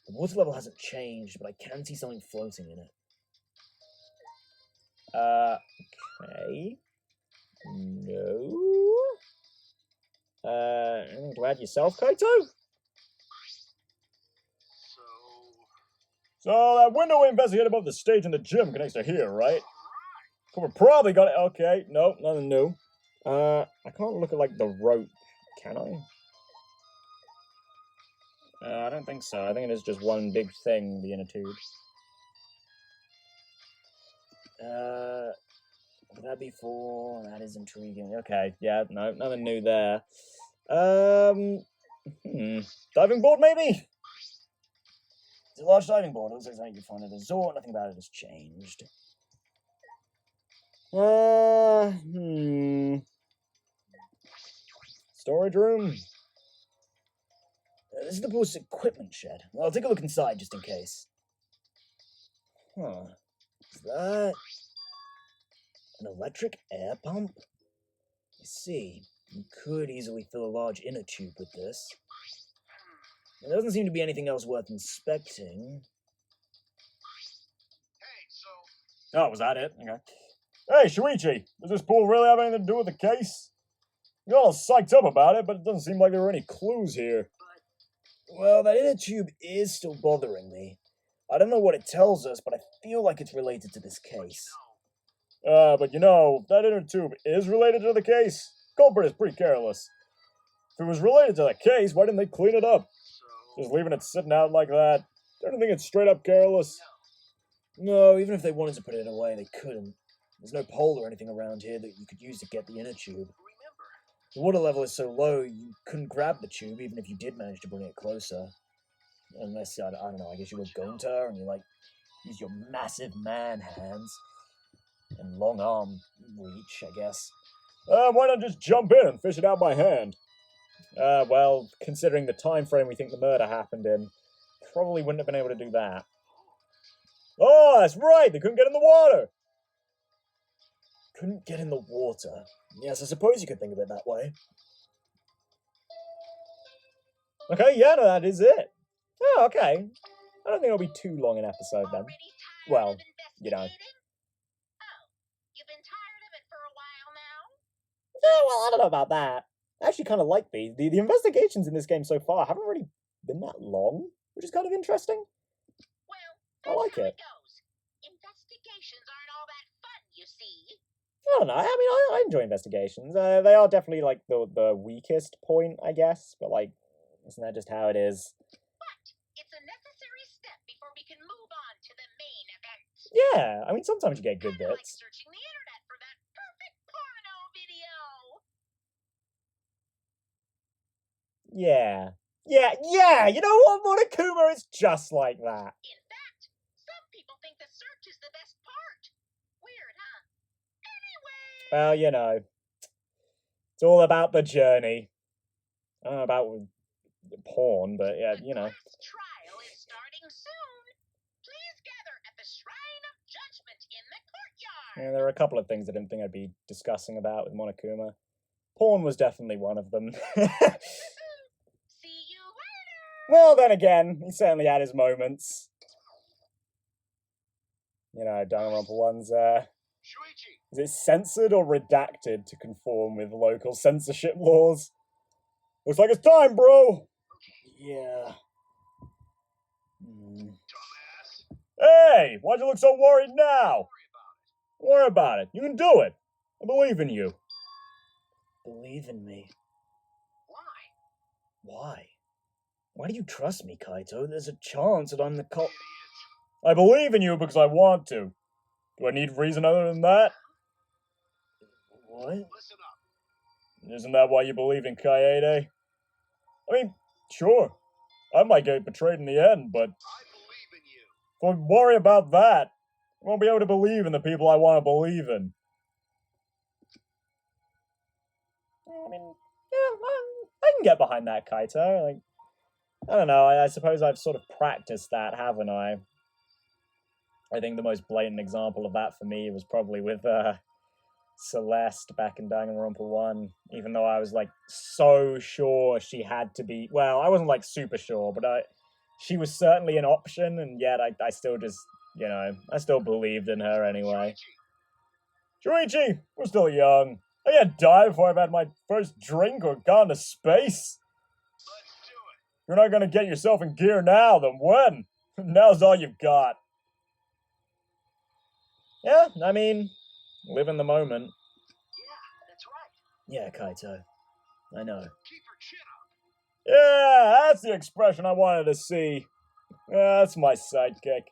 The water level hasn't changed, but I can see something floating in it. Okay. No. Anything to add yourself, Kaito? So that window we investigated above the stage in the gym connects to here, right? We're probably gonna... Okay, nope, nothing new. I can't look at, like, the rope, can I? I don't think so. I think it is just one big thing, the inner tube. What would that be for? That is intriguing. Okay, yeah, no, nothing new there. Diving board, maybe? It's a large diving board. It looks like something you find at a resort. Nothing about it has changed. Storage room? This is the pool's equipment shed. I'll take a look inside just in case. Huh. Is that an electric air pump? I see. You could easily fill a large inner tube with this. There doesn't seem to be anything else worth inspecting. Oh, was that it? Okay. Hey, Shuichi! Does this pool really have anything to do with the case? You're all psyched up about it, but it doesn't seem like there were any clues here. Well, that inner tube is still bothering me. I don't know what it tells us, but I feel like it's related to this case. But you know, if that inner tube is related to the case, culprit is pretty careless. If it was related to the case, why didn't they clean it up? Just leaving it sitting out like that. Don't you think it's straight up careless? No, even if they wanted to put it away, they couldn't. There's no pole or anything around here that you could use to get the inner tube. The water level is so low, you couldn't grab the tube even if you did manage to bring it closer. Unless, I don't know, I guess you were Gunter and you, like, use your massive man hands and long arm reach, I guess. Why not just jump in and fish it out by hand? Well, considering the time frame we think the murder happened in, probably wouldn't have been able to do that. Oh, that's right, they couldn't get in the water! Couldn't get in the water. Yes, I suppose you could think of it that way. Okay, yeah, no, that is it. Oh, okay. I don't think it'll be too long an episode then. Well, you know. Oh, you've been tired of it for a while now? Yeah, well, I don't know about that. I actually kind of like these. The investigations in this game so far haven't really been that long, which is kind of interesting. Well, I like that's how it. goes. Investigations aren't all that fun, you see. I don't know. I mean, I enjoy investigations. They are definitely like the weakest point, I guess. But like, isn't that just how it is? But it's a necessary step before we can move on to the main event. Yeah. I mean, sometimes you get good Kinda like bits. searching the internet for that perfect porno video. Yeah. Yeah. You know what, Monokuma? It's just like that. In fact, some people think the search is the best part. Weird, huh? Anyway. Well, you know, it's all about the journey. I don't know about porn, but yeah, The you know. class trial is starting soon. Please gather at the Shrine of Judgment in the courtyard. Yeah, there are a couple of things I didn't think I'd be discussing about with Monokuma. Porn was definitely one of them. See you later. Well, then again, he certainly had his moments. You know, Danganronpa 1's, Shuichi! is it censored or redacted to conform with local censorship laws? Looks like it's time, bro! Yeah. Dumbass! Hey! Why'd you look so worried now? Don't worry about it. Don't worry about it. You can do it. I believe in you. Believe in me. Why? Why? Why do you trust me, Kaito? There's a chance that I'm the cop. Idiot. I believe in you because I want to. Do I need reason other than that? What? Listen up. Isn't that why you believe in Kaede? I mean, sure. I might get betrayed in the end, but I believe in you. if I worry about that, I won't be able to believe in the people I want to believe in. I mean, yeah, I can get behind that, Kaito. Like, I don't know, I suppose I've sort of practiced that, haven't I? I think the most blatant example of that for me was probably with Celeste back in Danganronpa 1, even though I was like so sure she had to be, well, I wasn't like super sure, but she was certainly an option, and yet I still just, you know, I still believed in her anyway. Shuichi! Shuichi, we're still young. I can't die before I've had my first drink or gone to space. Let's do it. You're not gonna get yourself in gear now, then when? Now's all you've got. Yeah, I mean, live in the moment. Yeah, that's right. Yeah, Kaito. I know. Keep your chin up. Yeah, that's the expression I wanted to see. Yeah, that's my sidekick.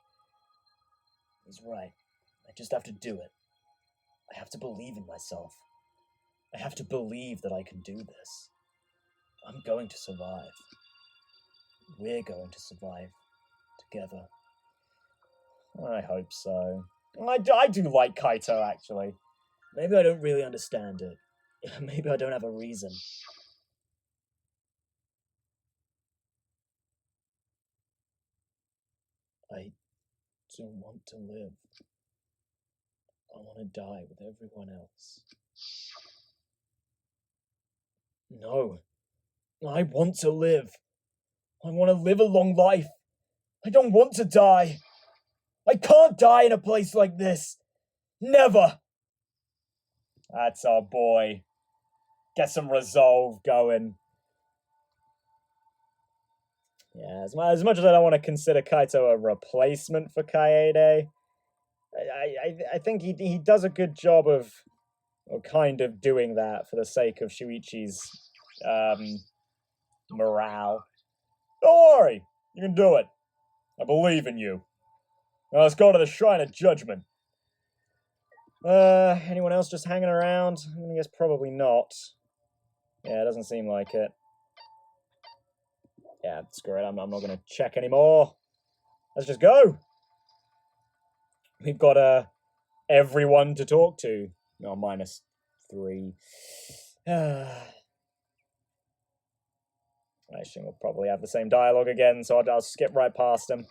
He's right. I just have to do it. I have to believe in myself. I have to believe that I can do this. I'm going to survive. We're going to survive. Together. I hope so. I do like Kaito, actually. Maybe I don't really understand it. Maybe I don't have a reason. I don't want to live. I want to die with everyone else. No. I want to live. I want to live a long life. I don't want to die. I can't die in a place like this. Never. That's our boy. Get some resolve going. Yeah, as much as I don't want to consider Kaito a replacement for Kaede, I think he does a good job of kind of doing that for the sake of Shuichi's morale. Don't worry, you can do it. I believe in you. Now let's go to the Shrine of Judgment. Anyone else just hanging around? I guess probably not. Yeah, it doesn't seem like it. Yeah, screw it. I'm not going to check anymore. Let's just go. We've got everyone to talk to. No, -3. I assume we'll probably have the same dialogue again, so I'll skip right past them.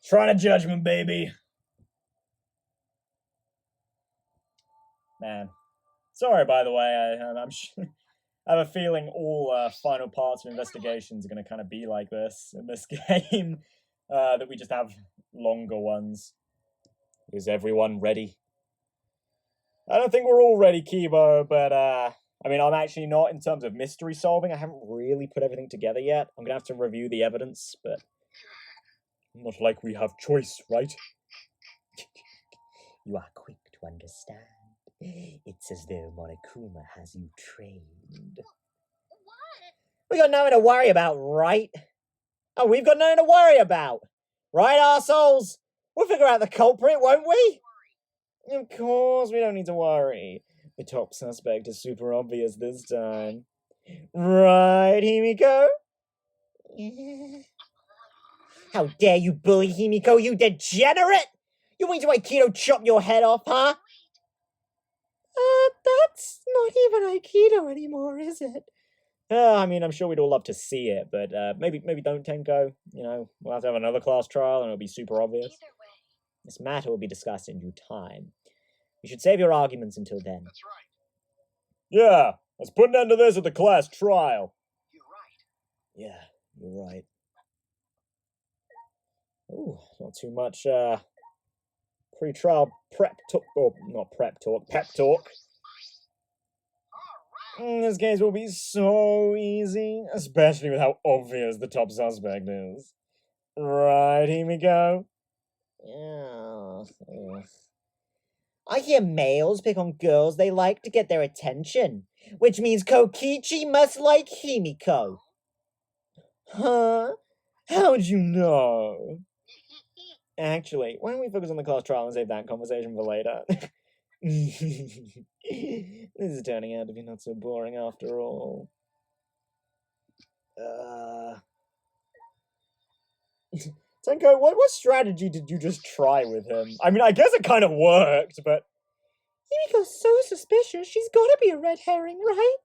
Shrine of Judgment, baby. Man. Sorry, by the way. I have a feeling all final parts of investigations are going to kind of be like this in this game. That we just have longer ones. Is everyone ready? I don't think we're all ready, Kibo, but I mean, I'm actually not in terms of mystery solving. I haven't really put everything together yet. I'm going to have to review the evidence, but not like we have choice, right? You are quick to understand. It's as though Monokuma has you trained. What? We got nothing to worry about, right? Oh, we've got nothing to worry about. Right, arseholes? We'll figure out the culprit, won't we? Of course, we don't need to worry. The top suspect is super obvious this time. Right, Himiko? How dare you bully Himiko, you degenerate! You mean to Aikido chop your head off, huh? That's not even Aikido anymore, is it? I mean, I'm sure we'd all love to see it, but maybe don't, Tenko. You know, we'll have to have another class trial and it'll be super obvious. Either way. This matter will be discussed in due time. You should save your arguments until then. That's right. Yeah, let's put an end to this at the class trial. You're right. Yeah, you're right. Ooh, not too much pre-trial prep talk, or not prep talk, pep talk. This case will be so easy, especially with how obvious the top suspect is. Right, Himiko? Yeah. I hear males pick on girls they like to get their attention, which means Kokichi must like Himiko. Huh? How'd you know? Actually, why don't we focus on the class trial and save that conversation for later? This is turning out to be not so boring after all. Tenko, what strategy did you just try with him? I mean, I guess it kind of worked, but... Himiko's so suspicious, she's gotta be a red herring, right?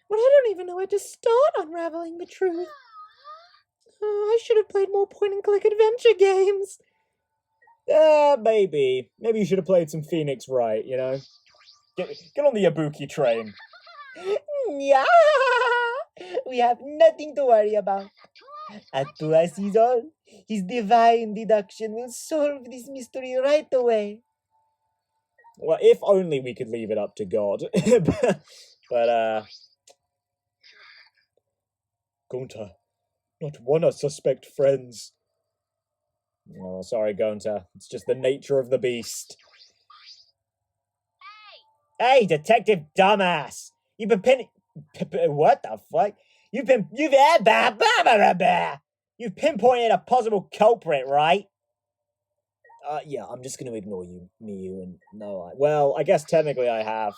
But I don't even know where to start unraveling the truth. I should have played more point-and-click adventure games. Maybe. Maybe you should have played some Phoenix Wright, you know? Get on the Ibuki train. Yeah, we have nothing to worry about. Atua sees all. His divine deduction will solve this mystery right away. Well, if only we could leave it up to God. But, Gunta, not one of suspect friends. Oh, sorry, Gunta. It's just the nature of the beast. Hey, Detective Dumbass! You've been what the fuck? You've pinpointed a possible culprit, right? Yeah, I'm just gonna ignore you, Miyu, and no, well, I guess technically I have.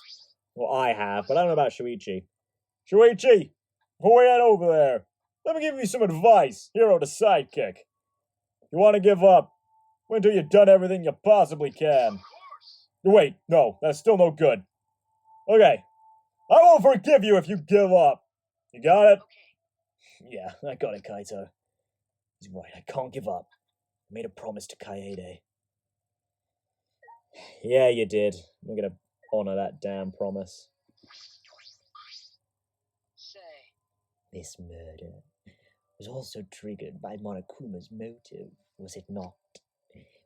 Well, I have, but I don't know about Shuichi. Shuichi! Before we head over there, let me give you some advice, hero to sidekick. You want to give up? Wait until you've done everything you possibly can. Wait, no, that's still no good. Okay, I won't forgive you if you give up. You got it? Yeah, I got it, Kaito. He's right, I can't give up. I made a promise to Kaede. Yeah, you did. We're gonna honor that damn promise. Say, This murder was also triggered by Monokuma's motive, was it not?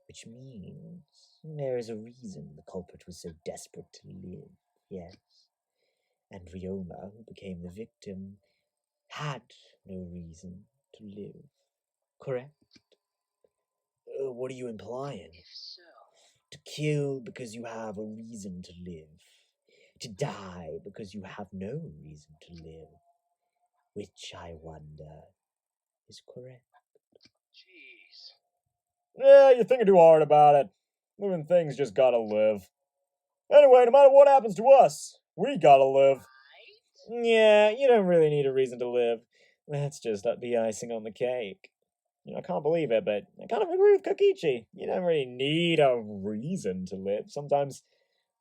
Which means there is a reason the culprit was so desperate to live, yes. And Ryoma, who became the victim, had no reason to live. Correct? What are you implying? if so, To kill because you have a reason to live. To die because you have no reason to live. Which, I wonder, is correct. jeez. Yeah, you're thinking too hard about it. Living things just gotta live. Anyway, no matter what happens to us, we gotta live. Right? Yeah, you don't really need a reason to live. That's just the icing on the cake. You know, I can't believe it, but I kind of agree with Kokichi. You don't really need a reason to live. Sometimes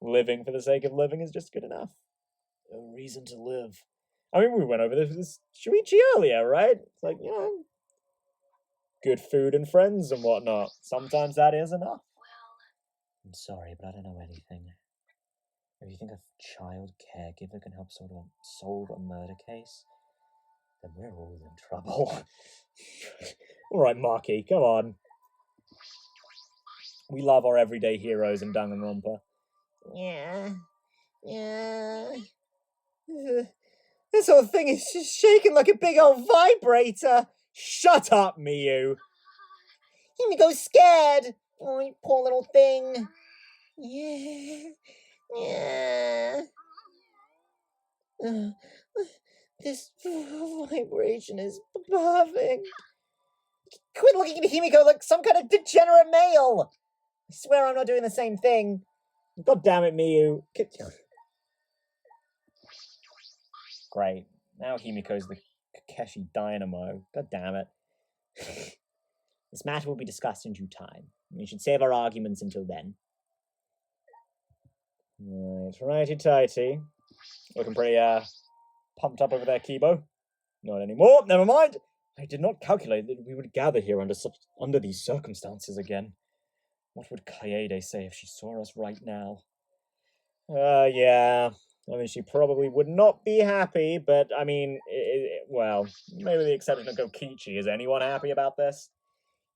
living for the sake of living is just good enough. A reason to live. I mean, we went over this with Shuichi earlier, right? It's like, you know, good food and friends and whatnot. Sometimes that is enough. I'm sorry, but I don't know anything. If you think a child caregiver can help solve a murder case, then we're all in trouble. Alright, Marky, come on. We love our everyday heroes in Danganronpa. Yeah. This whole thing is just shaking like a big old vibrator. Shut up, Miyu! Himiko's scared. Oh, you poor little thing. Yeah. This vibration is perfect. Quit looking at Himiko like some kind of degenerate male. I swear I'm not doing the same thing. God damn it, Miyu. Great. Now Himiko's the Kakeshi Dynamo. God damn it. This matter will be discussed in due time. We should save our arguments until then. Right, righty-tighty. Looking pretty, pumped up over there, Kibo. Not anymore, never mind. I did not calculate that we would gather here under these circumstances again. What would Kaede say if she saw us right now? Yeah. I mean, she probably would not be happy, but, I mean, well, maybe the exception of Kokichi. Is anyone happy about this?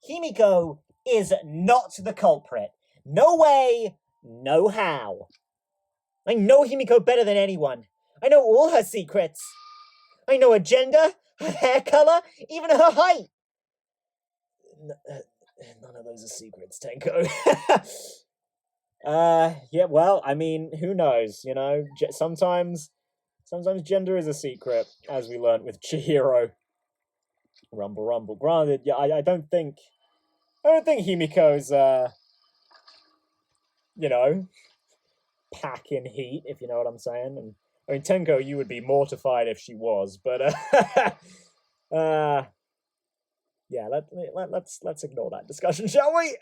Himiko is not the culprit. No way, no how. I know Himiko better than anyone. I know all her secrets. I know her gender, her hair color, even her height. None of those are secrets, Tenko. Yeah, well, I mean, who knows, you know? Sometimes gender is a secret, as we learnt with Chihiro. Rumble, rumble. Granted, yeah, I don't think Himiko's, you know, packing heat, if you know what I'm saying. And I mean, Tenko, you would be mortified if she was, but yeah, let's ignore that discussion, shall we?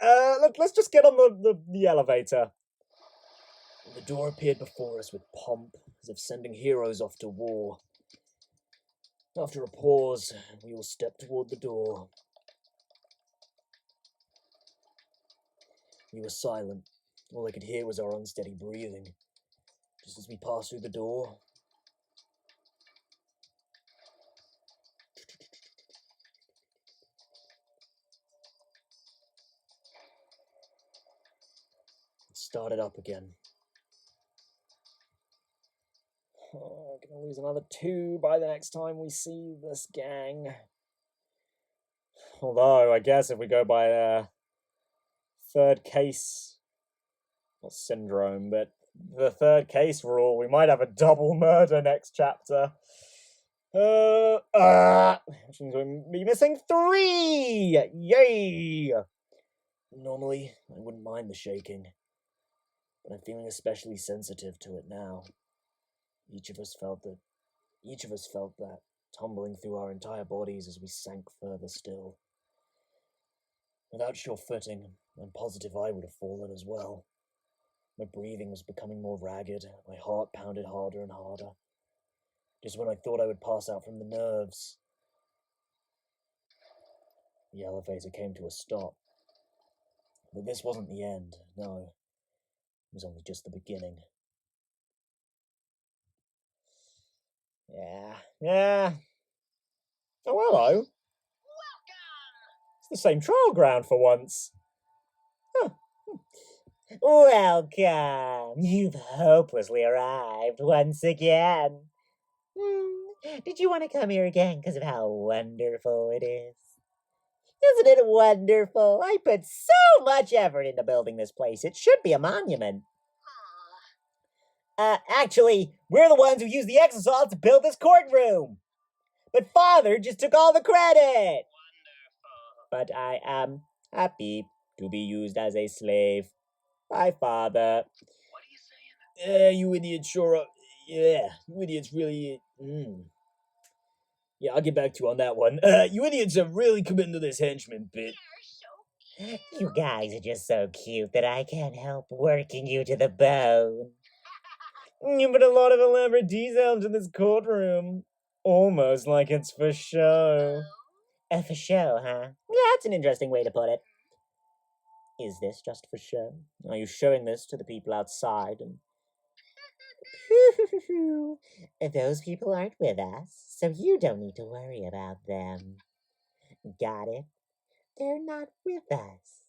Let's just get on the elevator. The door appeared before us with pomp, as if sending heroes off to war. After a pause, we all stepped toward the door. We were silent. All I could hear was our unsteady breathing. Just as we passed through the door, it started up again. Oh, I'm gonna lose another 2 by the next time we see this gang. Although, I guess if we go by third case, not syndrome, but the third case rule, we might have a double murder next chapter. Which means we'll be missing 3! Yay! Normally, I wouldn't mind the shaking, but I'm feeling especially sensitive to it now. Each of us felt that tumbling through our entire bodies as we sank further still. Without sure footing, I'm positive I would have fallen as well. My breathing was becoming more ragged, my heart pounded harder and harder. Just when I thought I would pass out from the nerves, the elevator came to a stop. But this wasn't the end, no. It was only just the beginning. Yeah. Oh, hello. Welcome! It's the same trial ground for once. Huh. Welcome. You've hopelessly arrived once again. Did you want to come here again because of how wonderful it is? Isn't it wonderful? I put so much effort into building this place. It should be a monument. Actually, we're the ones who used the exosalt to build this courtroom. But Father just took all the credit. Wonderful. But I am happy to be used as a slave. Bye, Father. What are you saying? You idiots sure are. Yeah, you idiots really. Yeah, I'll get back to you on that one. You idiots are really committing to this henchman bit. They're so You guys are just so cute that I can't help working you to the bone. You put a lot of elaborate detail into this courtroom. Almost like it's for show. For show, huh? Yeah, that's an interesting way to put it. Is this just for show? Are you showing this to the people outside? And those people aren't with us, so you don't need to worry about them. Got it? They're not with us.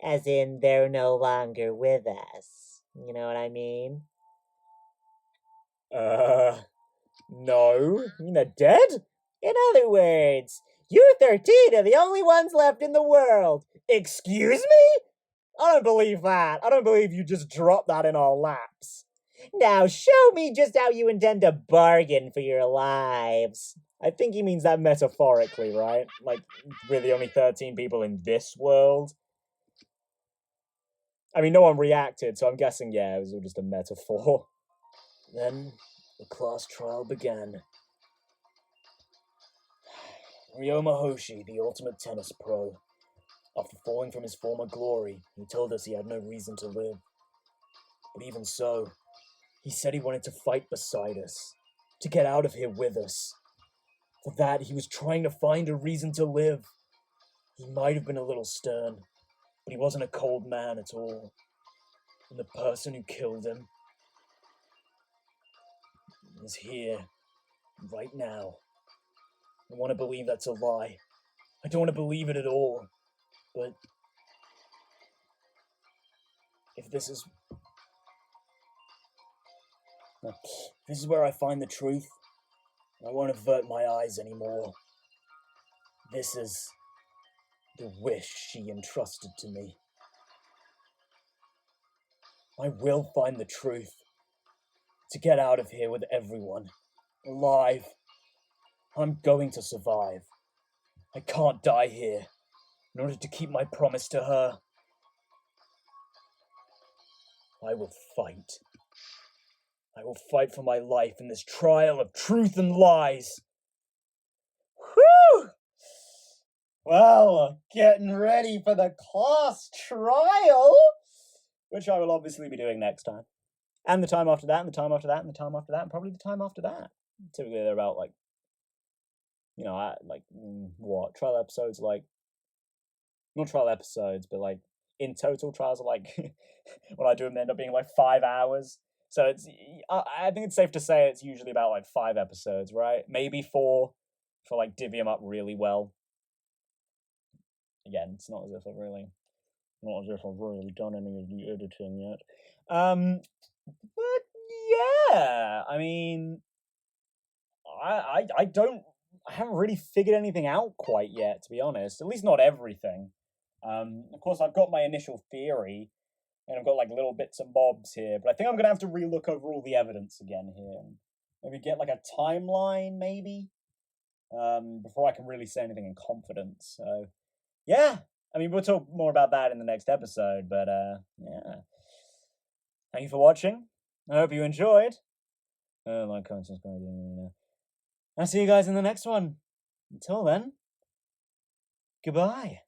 As in, they're no longer with us. You know what I mean? No. You mean they're dead? In other words, you 13 are the only ones left in the world. Excuse me? I don't believe that. I don't believe you just dropped that in our laps. Now show me just how you intend to bargain for your lives. I think he means that metaphorically, right? Like, we're the only 13 people in this world. I mean, no one reacted, so I'm guessing, yeah, it was all just a metaphor. Then, the class trial began. Ryoma Hoshi, the ultimate tennis pro. After falling from his former glory, he told us he had no reason to live. But even so, he said he wanted to fight beside us, to get out of here with us. For that, he was trying to find a reason to live. He might have been a little stern, but he wasn't a cold man at all. And the person who killed him is here, right now. I want to believe that's a lie. I don't want to believe it at all. But if this is where I find the truth, I won't avert my eyes anymore. This is the wish she entrusted to me. I will find the truth. To get out of here with everyone. Alive. I'm going to survive. I can't die here. In order to keep my promise to her, I will fight. I will fight for my life in this trial of truth and lies. Whew! Well, getting ready for the class trial, which I will obviously be doing next time. And the time after that, and the time after that, and the time after that, and probably the time after that. Typically they're about, like, you know, what, trial episodes, like, not trial episodes, but, like, in total, trials are, like, when I do them, they end up being, like, 5 hours. So it's, I think it's safe to say it's usually about, like, 5 episodes, right? Maybe 4, for, like, divvy them up really well. Again, it's not as if I've really done any of the editing yet. But yeah, I mean, I haven't really figured anything out quite yet, to be honest. At least not everything. Of course, I've got my initial theory, and I've got like little bits and bobs here, but I think I'm gonna have to relook over all the evidence again here, and maybe get like a timeline, maybe, before I can really say anything in confidence. So, yeah. I mean, we'll talk more about that in the next episode, but yeah. Thank you for watching. I hope you enjoyed. Like, comment, subscribe. I'll see you guys in the next one. Until then, goodbye.